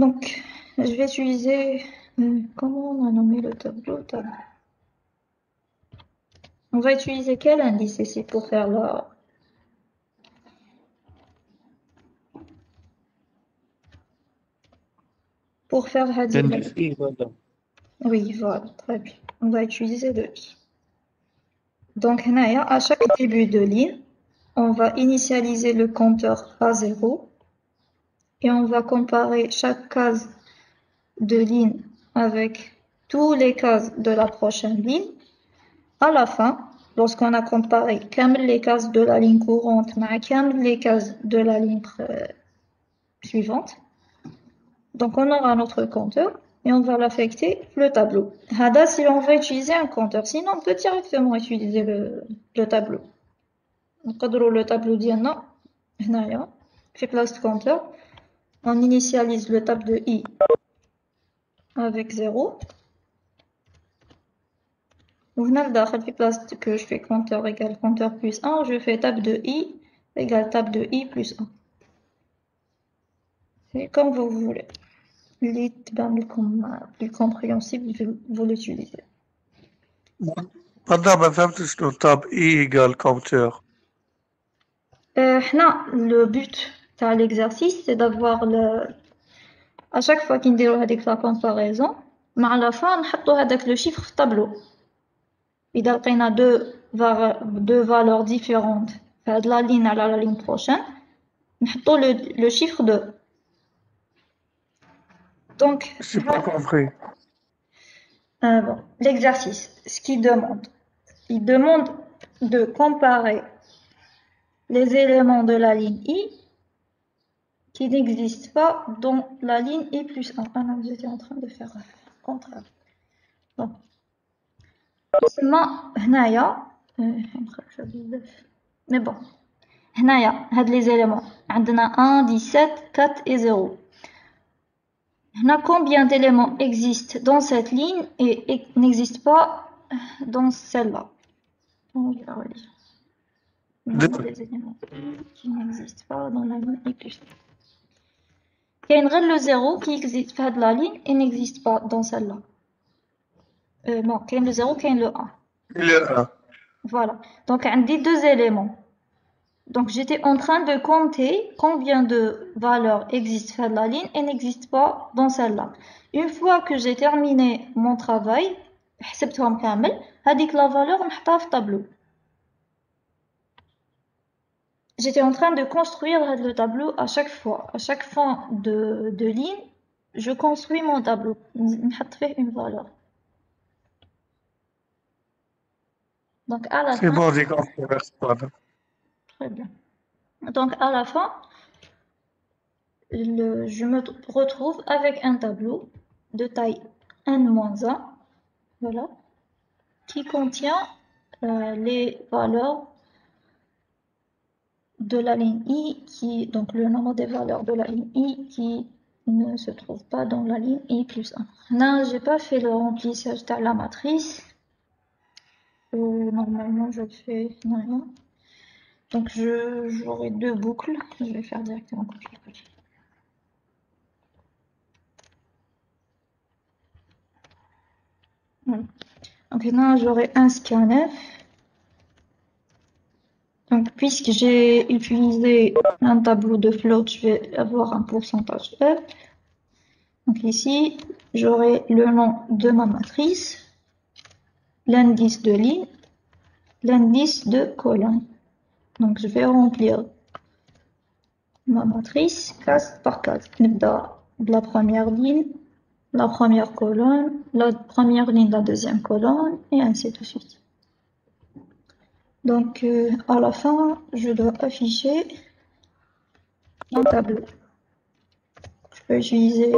Donc, je vais utiliser comment on a nommé le tableau. On va utiliser quel indice ici pour faire indice I مدام Oui, voilà, très bien. On va utiliser le I. Donc, à chaque début de ligne, on va initialiser le compteur à 0 et on va comparer chaque case de ligne avec tous les cases de la prochaine ligne. À la fin, lorsqu'on a comparé les cases de la ligne courante avec les cases de la ligne suivante, donc on aura notre compteur et on va l'affecter le tableau. Hada si on veut utiliser un compteur, sinon on peut directement utiliser le tableau. نقدروا le tableau ديالنا هنايا في place compteur. On initialise le tab de i avec 0. وهنا لداخل في place que je fais compteur égale compteur plus 1, je fais tab de i égale tab de i plus 1. C'est comme vous voulez. اللي تبان لكم plus compréhensible, vous l'utilisez. مادام ما فهمتش شنو تاب اي ايكال كومبتور. Le but de l'exercice, c'est d'avoir à chaque fois qu'il déroule avec la comparaison, mais à la fin, on met le chiffre au tableau. Et donc, on a deux valeurs différentes. De la ligne à la ligne prochaine, on met le chiffre 2. Donc, J'ai pas compris. Bon, l'exercice, ce qu'il demande de comparer les éléments de la ligne I qui n'existent pas dans la ligne I plus 1. Ah non, j'étais en train de faire le contraire. Bon. Mais bon. Les éléments. On a 1, 17, 4 et 0. Combien d'éléments existent dans cette ligne et n'existent pas dans celle-là? Je vais relire. Des éléments qui n'existent pas dans la ligne I plus 1. Il y a le 0 qui existe dans la ligne et n'existe pas dans celle-là. Non, il y a le 0, il y a le 1. Le 1. Voilà. Donc, on a deux éléments. Donc, j'étais en train de compter combien de valeurs existent dans la ligne et n'existent pas dans celle-là. Une fois que j'ai terminé mon travail, حسبتهم كامل, هذيك la valeur نحطها في tableau. J'étais en train de construire le tableau à chaque fois. À chaque fin de ligne, je construis mon tableau. نحط فيه une valeur. Donc, à la C'est fin... bon, j'ai compris. Merci, madame. Très bien. Donc, à la fin, je me retrouve avec un tableau de taille n-1, voilà, qui contient les valeurs de la ligne I, donc le nombre des valeurs de la ligne I qui ne se trouve pas dans la ligne I plus 1. Là, j'ai pas fait le remplissage de la matrice. Normalement, je le fais normalement. Donc, j'aurai deux boucles. Je vais faire directement copier-coller. Voilà. Donc, là, j'aurai un scanf. Donc, puisque j'ai utilisé un tableau de float, je vais avoir un pourcentage F. Donc, ici, j'aurai le nom de ma matrice, l'indice de ligne, l'indice de colonne. Donc, je vais remplir ma matrice case par case. De la première ligne, la première colonne, la première ligne, la deuxième colonne, et ainsi de suite. Donc, à la fin, je dois afficher un tableau. Je peux utiliser,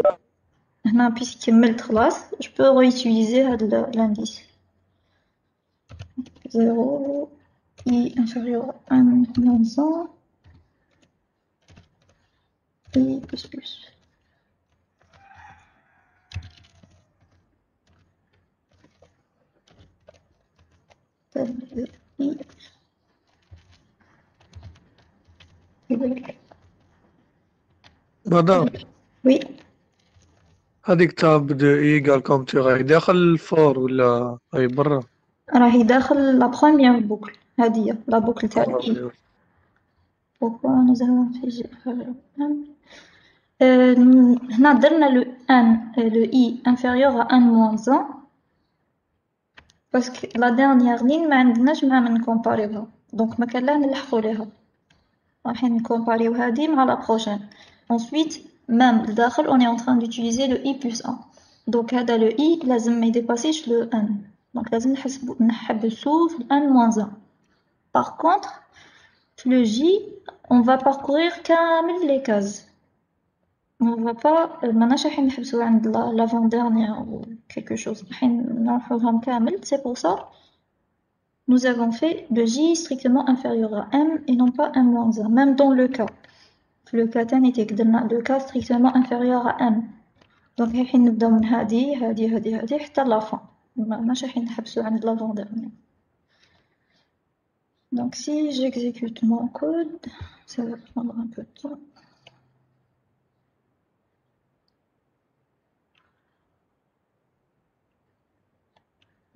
puisqu'il me le classe, je peux réutiliser l'indice. 0, I inférieur à 1, I plus plus. I. مدام Oui, هذيك تاب دو ايكال كومبتور هاي داخل الفور ولا هاي برا؟ راهي داخل la première boucle. هذه la boucle تاع I. Pourquoi nous avons fait هنا درنا le I inférieur à 1 moins 1 parce que la dernière ligne ما عندناش مع من نكومباريوها donc ما كان لا نلحقوا ليها راح نكومباريو هذه مع la prochaine. Ensuite même là-dedans, on est en train d'utiliser le i plus 1. Donc, le i, لازم ما يديباسيش le n. Donc, لازم نحبسوه في n moins 1. Par contre, le j, on va parcourir كامل les cases. On va pas, ماناش راح نحبسو عند l'avant-dernière ou quelque chose. راح نروحوهم كامل. C'est pour ça, nous avons fait le j strictement inférieur à m et non pas m moins 1, même dans le cas. Le cas تاني تقدرنا le cas strictement inférieur à m. Donc الحين نبداو من هذه حتى la fin. ماناش راح نحبسو عند l'avant-dernière. Donc si j'exécute mon code, ça va prendre un peu de temps.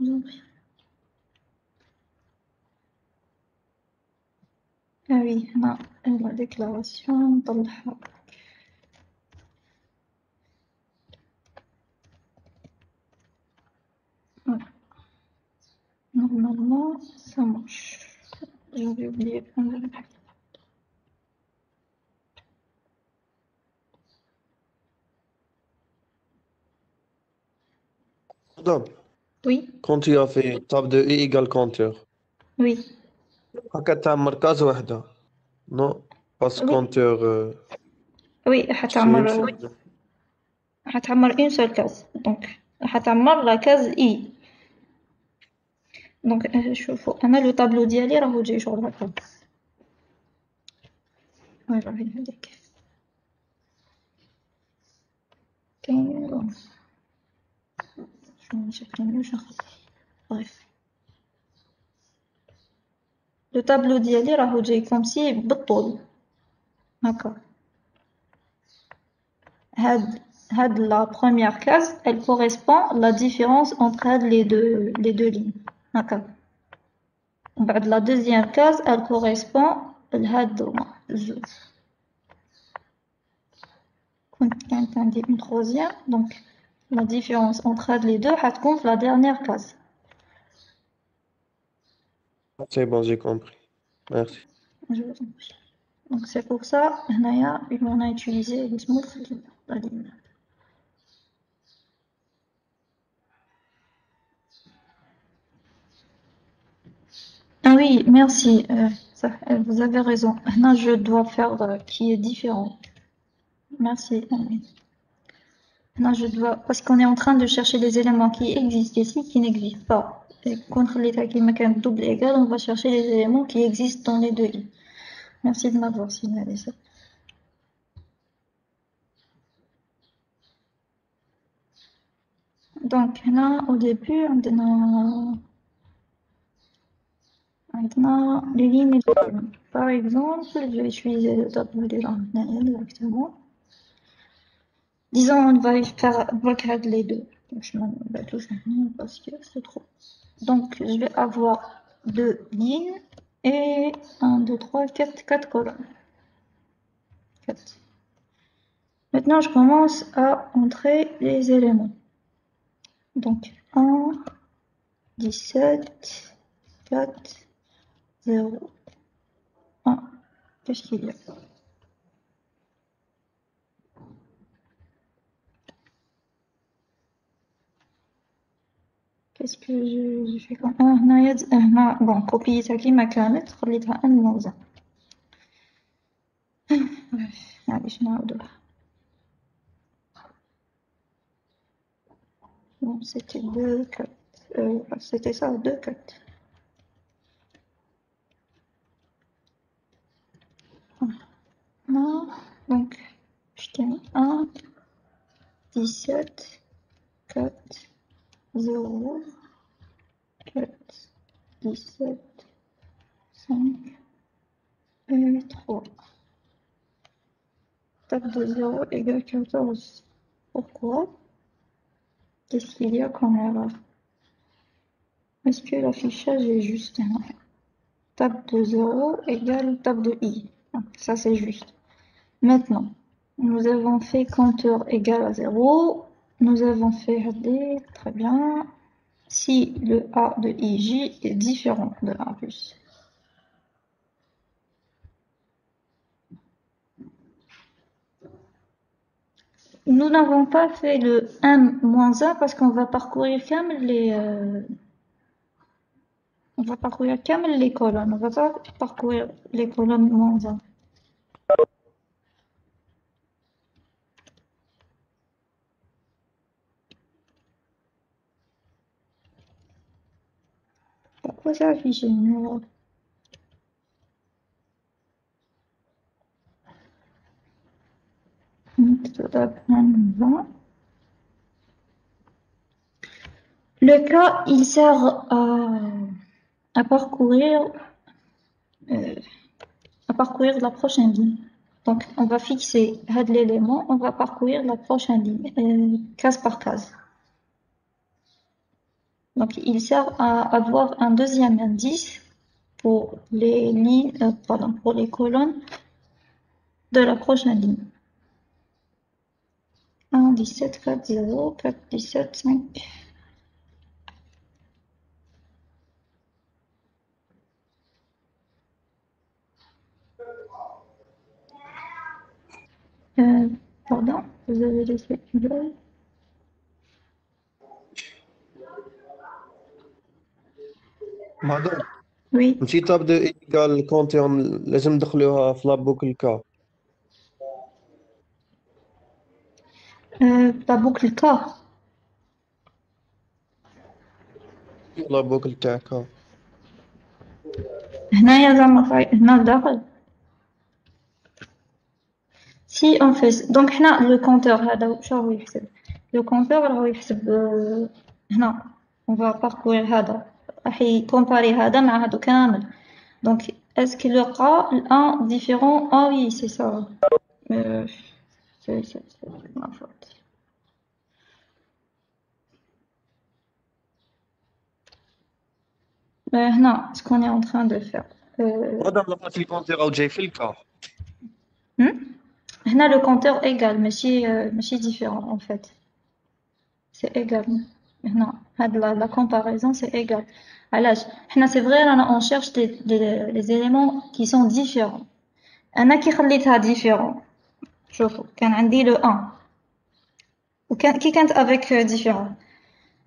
Je vous en prie. Ah oui, non, la déclaration, نطلعها. Voilà. Normalement, ça marche. J'avais oublié de prendre le papier. Madame, Oui, quand tu as fait table de i égale compteur, oui, هكا تعمر كاز واحدة non parce oui, compteur oui, حتعمر une seule case. Donc, حتعمر la case i. Donc, شوفوا أنا le tableau ديالي راهو جاي شغل هكا. voilà هي هذيك. كاين شنو شكل bref. Le tableau ديالي راهو جاي comme si بالطول. هكا. هاد la première case, elle correspond la différence entre les deux lignes. هكا. بعد la deuxième case, elle correspond لهاد الزوج. كانت عندي une troisième, donc la différence entre les deux حتكون في la dernière case. c'est bon j'ai compris merci. Je vous en prie. Donc c'est pour ça, هنايا on a utilisé le smooth la ligne. Ah oui, merci. Ça, vous avez raison. Là, je dois faire qui est différent. Merci. Là, je dois parce qu'on est en train de chercher des éléments qui existent ici, qui n'existent pas. Et contre l'état qui est double égal, on va chercher les éléments qui existent dans les deux lignes. Merci de m'avoir signalé ça. Donc là, au début, on a les lignes et les colonnes. Par exemple, je vais utiliser le tableau de l'ordinateur directement. Disons, on va faire bloquer les deux. Donc, je m'en vais tout simplement parce que c'est trop. Donc, je vais avoir deux lignes et 1, 2, 3, 4 colonnes. 4. Maintenant, je commence à entrer les éléments. Donc, 1, 17, 4, 0, 1. Qu'est-ce qu'il y a? Qu'est-ce que je fais comme هنا bon كوبيتها كيما كانت خليتها ان موزة. معليش نعاودوها. Bon, c'était 2, 4. C'était ça, 2, 4. Non, donc, je tiens 1, 17, 4, 0, 4, 17, 5 et 3. Table de 0 égale 14. Pourquoi? Qu'est-ce qu'il y a comme erreur? Est-ce que l'affichage est juste? Table de 0 égale table de i. Ça, c'est juste. Maintenant, nous avons fait compteur égal à 0. Nous avons fait AD, très bien. Si le A de IJ est différent de A plus. Nous n'avons pas fait le m-1 parce qu'on va parcourir on va parcourir les colonnes. On va pas parcourir les colonnes -1. Pourquoi ça affiche une erreur? Le cas, il sert à parcourir la prochaine ligne. Donc, on va fixer l'élément, on va parcourir la prochaine ligne, case par case. Donc, il sert à avoir un deuxième indice pour les lignes, pour les colonnes de la prochaine ligne. 1, 17, 4, 0, 4, 17, 5. Pardon, vous avez laissé une blague. مادام Oui, ماشي تاب دو ايكال كونتيرن لازم ندخلوها في لابوكل كا la boucle K. لابوكل تاع كا هنايا زعما هنا لداخل. Si on fait donc هنا le compteur هذا واش راهو يحسب؟ Le compteur راهو يحسب هنا on va parcourir هذا راح يكومباري هذا مع هادو كامل. Donc est-ce qu'il aura un différent? Ah oui, c'est ça. C'est ma faute. هنا ce qu'on est en train de faire. مادام لقيت الكونتير او جاي في الكا هنا le compteur égal ماشي différent en fait. C'est égal. هنا هاد la comparaison c'est égal. علاش حنا c'est vrai رانا on cherche les éléments qui sont différents. انا كي خليتها différent شوفوا كان عندي le 1 وكان كي كانت avec différent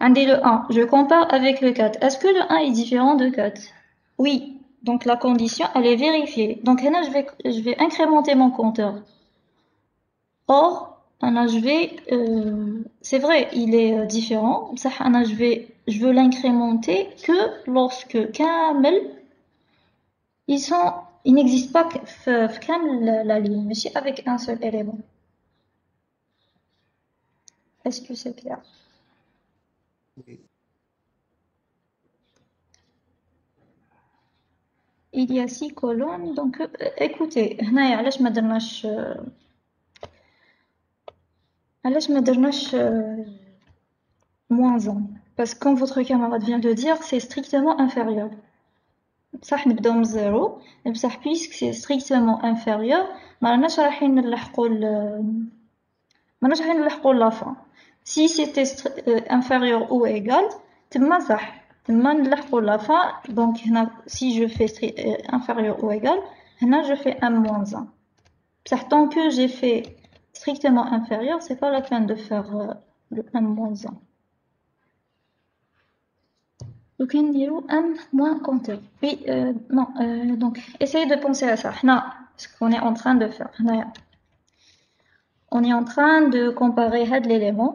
عندي le 1 je compare avec le 4. Est-ce que le 1 est différent de 4? Oui. Donc la condition elle est vérifiée. Donc هنا je vais incrémenter mon compteur. Or أنا je vais c'est vrai il est différent بصح أنا je veux l'incrémenter que lorsque كامل ils n'existent pas في كامل la ligne ماشي avec un seul élément. Est-ce que c'est clair? Il y a 6 colonnes donc écoutez هنايا علاش ما درناش moins 1 parce que comme votre camarade vient de dire c'est strictement inférieur. بصح نبداو من 0 بصح puisque c'est strictement inférieur ما راناش رايحين نلحقوا la fin. Si c'était inférieur ou égal تما صح تما نلحقوا la fin. Donc هنا si je fais inférieur ou égal هنا je fais un moins 1. بصح tant que j'ai fait strictement inférieur c'est pas la peine de faire le m moins 1. Donc m moins compteur. Oui, non, donc essayez de penser à ça. Là, ce qu'on est en train de faire. Là, on est en train de comparer l'élément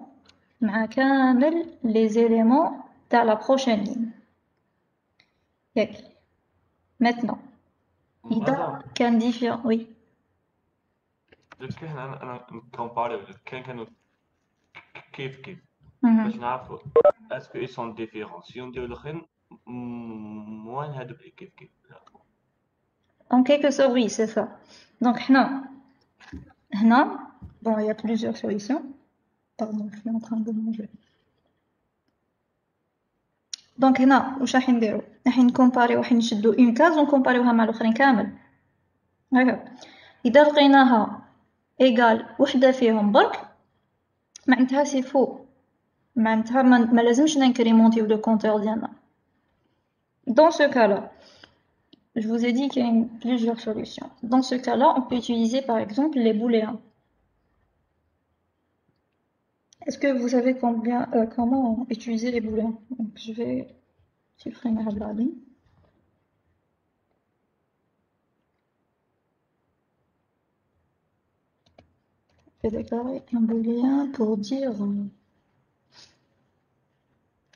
avec les éléments dans la prochaine ligne. Maintenant, il y a qu'un différent. Oui. أنا نكومباريو كانوا كيف باش نعرفوا اسكو ils sont différents. Si on dit الاخرين موان هادوك كيف En quelque sorte, oui, c'est ça. Donc, bon, il y a plusieurs solutions. Pardon, je suis en train de manger. Donc, هنا واش راح نديرو؟ راح نكومباريو راح نشدو اون كاز ونكومباريوها مع الاخرين كامل. هكا اذا لقيناها ايغال وحده فيهم برك معناتها سي فو معناتها ما لازمش نانكريمونتيو لو كونتور ديالنا. Dans ce cas-là, je vous ai dit qu'il y a plusieurs solutions. Dans ce cas-là, on peut utiliser par exemple les booléens. Est-ce que vous savez comment utiliser les booléens? Donc, je vais supprimer la ligne. Je vais déclarer un booléen pour dire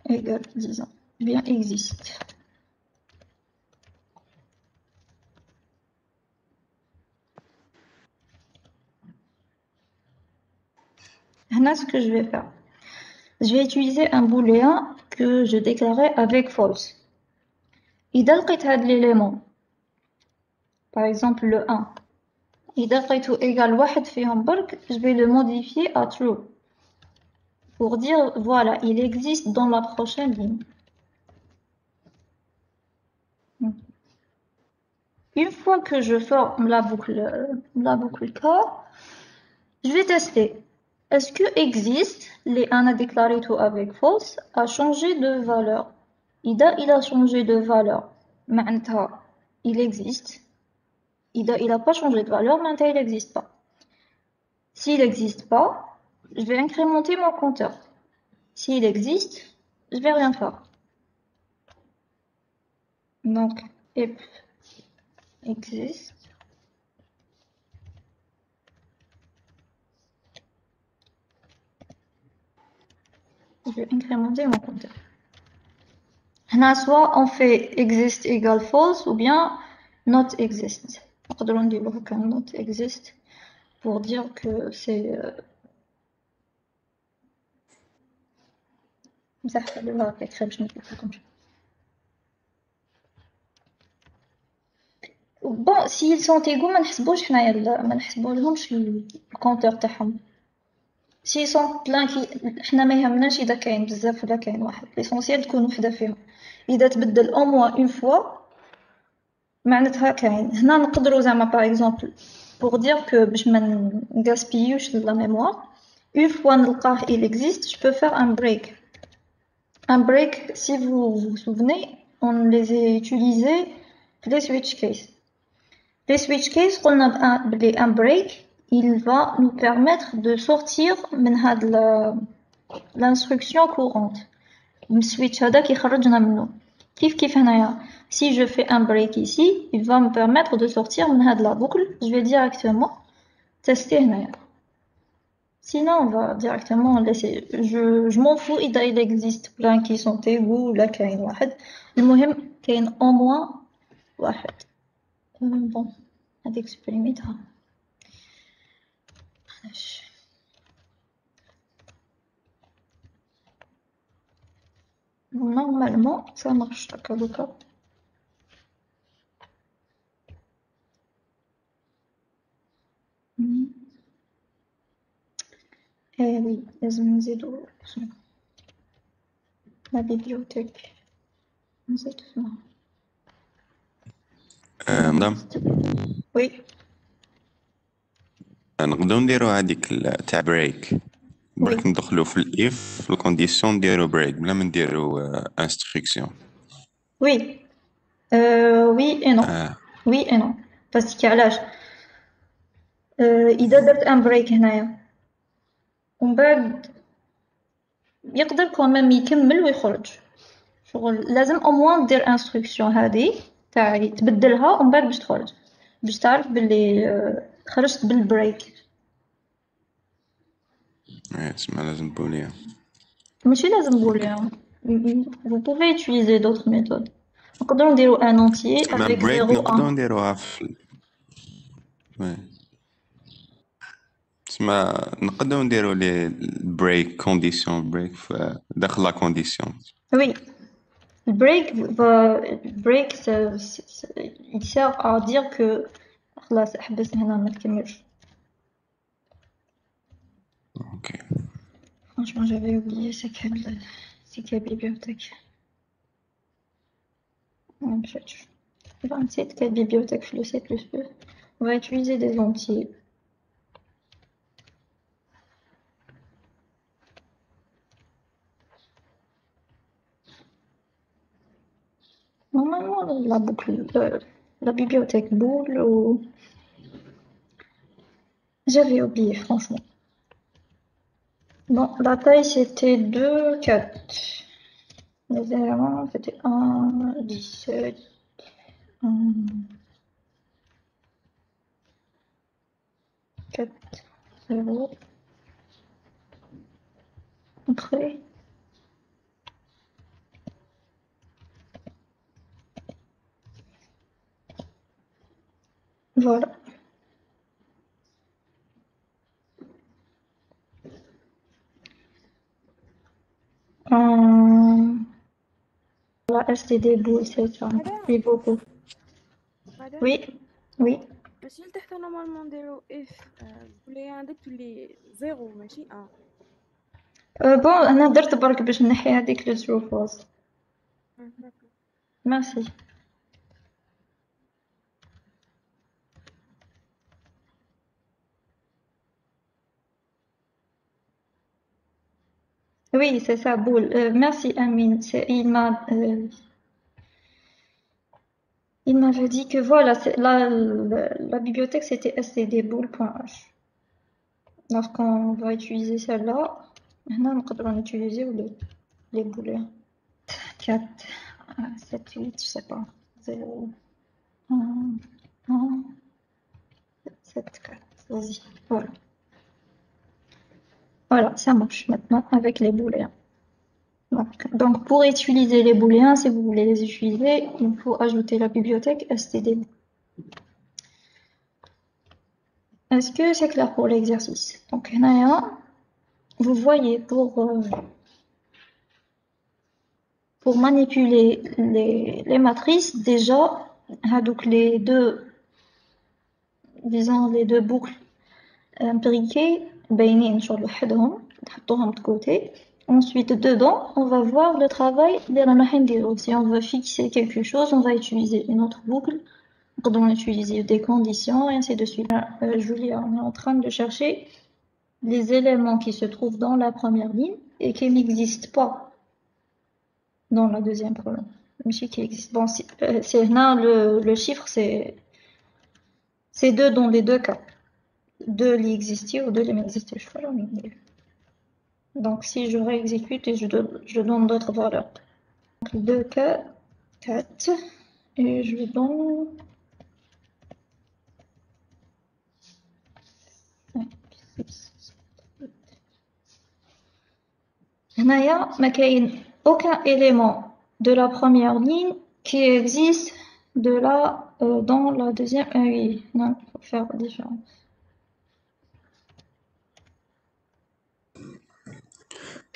égal, disons, bien existe. Là, ce que je vais faire, je vais utiliser un booléen que je déclarais avec false. إذا لقيت هذا l'élément, par exemple le 1, إذا لقيته égal واحد فيهم برك, je vais le modifier à true. Pour dire, voilà, il existe dans la prochaine ligne. Une fois que je forme la boucle car, je vais tester. Est-ce que existe, les 1 a déclaré tout avec false, a changé de valeur? Il a changé de valeur. Maintenant, il existe. Il n'a pas changé de valeur, maintenant il n'existe pas. S'il n'existe pas, je vais incrémenter mon compteur. S'il existe, je vais rien faire. Donc, if existe. Je vais incrémenter mon compteur. Là, soit on fait exist égale false ou bien not exist. On va dire not exist pour dire que c'est bon, s'ils sont égaux, ما نحسبولهمش الكونتور تاعهم. s'ils sont plein حنا ما يهمناش إذا كاين بزاف ولا كاين واحد. l'essentiel تكون وحدة فيهم. إذا تبدل au moins une fois معناتها كاين. هنا نقدروا زعما par exemple pour dire que باش ما نغاسبيوش la mémoire. Une fois نلقاه il existe, je peux faire un break. Un break, si vous vous souvenez, on les a utilisés les switch case. Les switch case, on a un break, il va nous permettre de sortir de l'instruction courante. Le switch هذا كيخرجنا منه. كيف هنايا. Si je fais un break ici, il va me permettre de sortir de la boucle. Je vais directement tester هنايا. Sinon, on va directement laisser. Je m'en fous, il existe plein qui sont égaux, là, qu'il y a une واحد. المهم, qu'il y a au moins واحد. Bon, هذيك سبريميتها. Normalement, ça marche, d'accord. Eh oui, لازم نزيدو la bibliothèque. نزيدو اسمها. مدام Oui. نقدروا نديروا هذيك تاع بريك برك ندخلوا في الاف في الكونديسيون نديروا بريك بلا ما نديروا انستركسيون. Oui. Oui et non. Oui et non. parce que علاش إذا درت un break هنايا ومن بعد يقدر كمان يكمل ويخرج. شغل لازم au moins دير instruction هذه تاع تبدلها ومن بعد باش تخرج باش تعرف باللي خرجت بالبريك. تسمى لازم بوليان. ماشي لازم بوليان. Vous pouvez utiliser d'autres méthodes. نقدروا نديرو un entier avec 0 1. نقدروا نديروها في تسمى نقدروا نديروا لي بريك كونديسيون بريك داخل لا كونديسيون. Oui. Le break, il sert à dire que خلاص احبس هنا ما تكملش. Ok. Franchement, j'avais oublié c'est quelle bibliothèque. C'est quelle bibliothèque, je le sais plus. On va utiliser des entiers. Normalement, la boucle, la bibliothèque boule ou... J'avais oublié, franchement. Bon, la taille c'était 2, 4. Les éléments c'était 1, 17, 4, 0. Entrée. Voilà. La STD boule, c'est ça. Oui, beaucoup. Madame, Oui, oui. ماشي لتحت نورمالمون نديرو اف بولي عندك تولي زيرو ماشي بون انا درت برك باش نحي هذيك لو ترو فولس. ميرسي. Oui, c'est ça, boule. Merci, Amine. Il m'avait dit que voilà, la bibliothèque c'était stdboule.h. Lorsqu'on va utiliser celle-là, maintenant on va utiliser les boulets. 4, 7, 8, je sais pas. 0, 1, 1, 7, 4. Vas-y, voilà. Voilà, ça marche maintenant avec les booléens. Donc, pour utiliser les booléens, si vous voulez les utiliser, il faut ajouter la bibliothèque std. Est-ce que c'est clair pour l'exercice? Donc, là, vous voyez, pour manipuler les matrices, déjà, donc les deux boucles imbriquées, de côté. Ensuite, dedans, on va voir le travail des ranahindiro. Si on veut fixer quelque chose, on va utiliser une autre boucle. On va utiliser des conditions et ainsi de suite. Julia, on est en train de chercher les éléments qui se trouvent dans la première ligne et qui n'existent pas dans la deuxième colonne. Qui existe. Bon, le chiffre, c'est 2 dans les deux cas. 2 li existent ou 2 li n'existent pas. Donc, si je réexécute et je donne d'autres valeurs. Donc, 2, 4, 4, et je donne 5, 6, 7. Là, il n'y a aucun élément de la première ligne qui existe dans la deuxième. Oui, non, il faut faire la différence.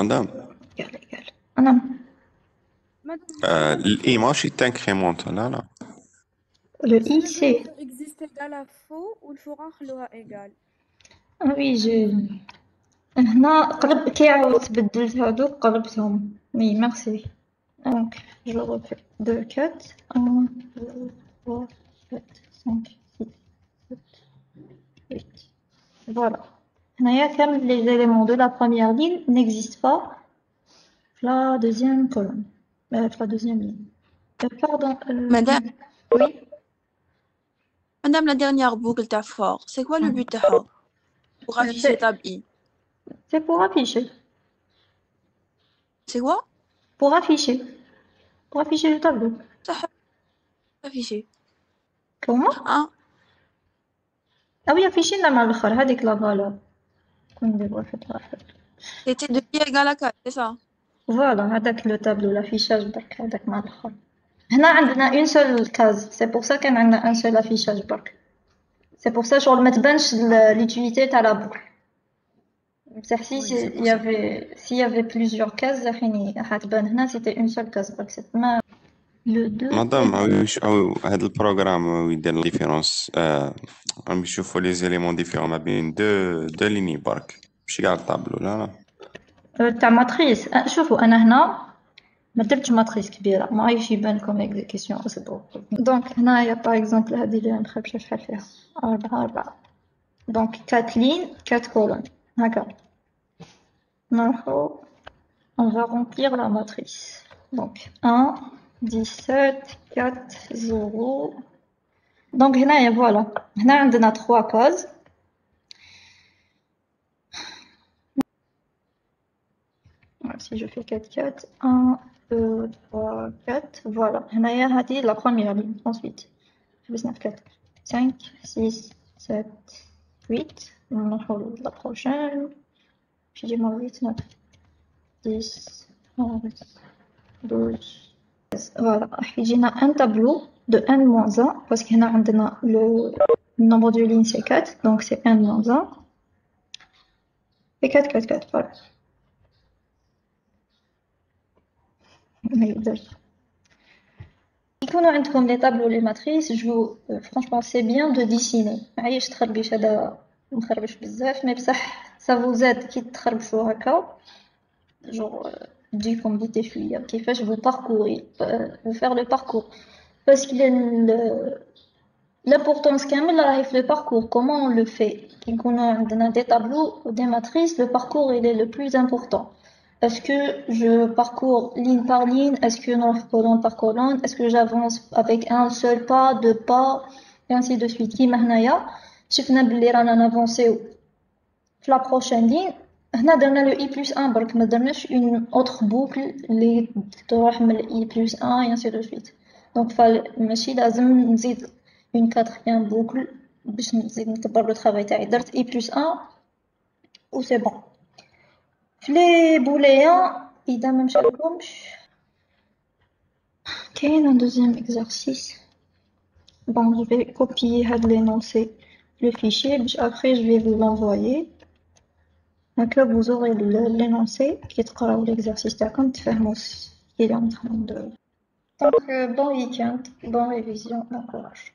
مدام أنا الاي ماشي تانكريمونت لا le i c'est existe égal à faux والفوق نخلوها égal. ah oui هنا قلب كي عاودت بدلت هادوك قلبتهم. Oui, merci. Donc je refais 2, 4, 1, 2, 3, 4, 5, 6, 7, 8. Voilà. Comme les éléments de la première ligne n'existent pas la deuxième colonne, la deuxième ligne. Pardon. Madame, Oui. Madame, la dernière boucle t'as fort. C'est quoi le but de ça? Pour afficher tab I. C'est pour afficher. C'est quoi? Pour afficher. Pour afficher le tableau. Afficher. Comment? Hein? Ah oui, afficher la malchar, هذيك la valeur. C'était 2 pi égale à 4, c'est ça? Voilà, هذاك le tableau, l'affichage برك هذاك malchar. هنا عندنا une seule case. C'est pour ça qu'on a un seul affichage برك. C'est pour ça شغل ما تبانش l'utilité تاع la boucle. S'il y avait plusieurs cases, c'était une seule case. Le 2. مدام هاد البروغرام يدير ديفيرونس عم يشوفوا لي زيليمون ديفيرون ما بين دو ليني برك ماشي كاع الطابلو لا تاع ماتريس شوفوا انا هنا ما درتش ماتريس كبيره ما عايش يبان لكم اكزيكسيون اصبروا دونك هنايا باغ اكزومبل هذه اللي نخربش شحال فيها 4 دونك 4 لين 4 كولون هكا نروحو on va remplir la matrice donc 1 17 4 0 donc هنايا voilà هنا عندنا 3 cases Si je fais 4, 4, 1, 2, 3, 4, voilà. هنايا هذه la première ligne. Ensuite, je vais 4, 5, 6, 7, 8. نروحوا la prochaine. Puis j'ai mon 8, 9, 10, 11, 12. Voilà. يجينا un tableau de n-1 parce qu'هنا عندنا le nombre de lignes c'est 4, donc c'est n-1. Et 4, 4, 4, voilà. يكونوا عندكم les tableaux les matrices, franchement c'est bien de dessiner. معايش تخربيش هذا مخربش بزاف mais بصح ça vous aide كي تخربشوا هكا genre تجيكم دي شويه كيفاش vous parcourir vous faire le parcours parce que l'importance كامل راهي في le parcours comment on le fait كي نكونوا عندنا des tableaux ou des matrices le parcours il est le plus important. Est-ce que je parcours ligne par ligne? Est-ce que non, colonne par colonne? Est-ce que j'avance avec un seul pas, deux pas, et ainsi de suite? Qui m'ahnaya? شفنا بلي رانا نافونسيو في la prochaine ligne. هنا درنا le i plus 1 برك ما درناش une autre boucle اللي تروح من i plus 1 et ainsi de suite. Donc ماشي لازم نزيد une quatrième boucle باش نزيد نكبر le travail تاعي. درت i plus 1 و c'est bon. Les booléens, إذا ما مشالكمش كاين un deuxième exercice. Bon, je vais copier l'énoncé, le fichier, après je vais vous l'envoyer. Donc là vous aurez l'énoncé qui تقراو l'exercice تاعكم تفهموا ce qu'il est en train de. Donc bon week-end, bonne révision, bon courage.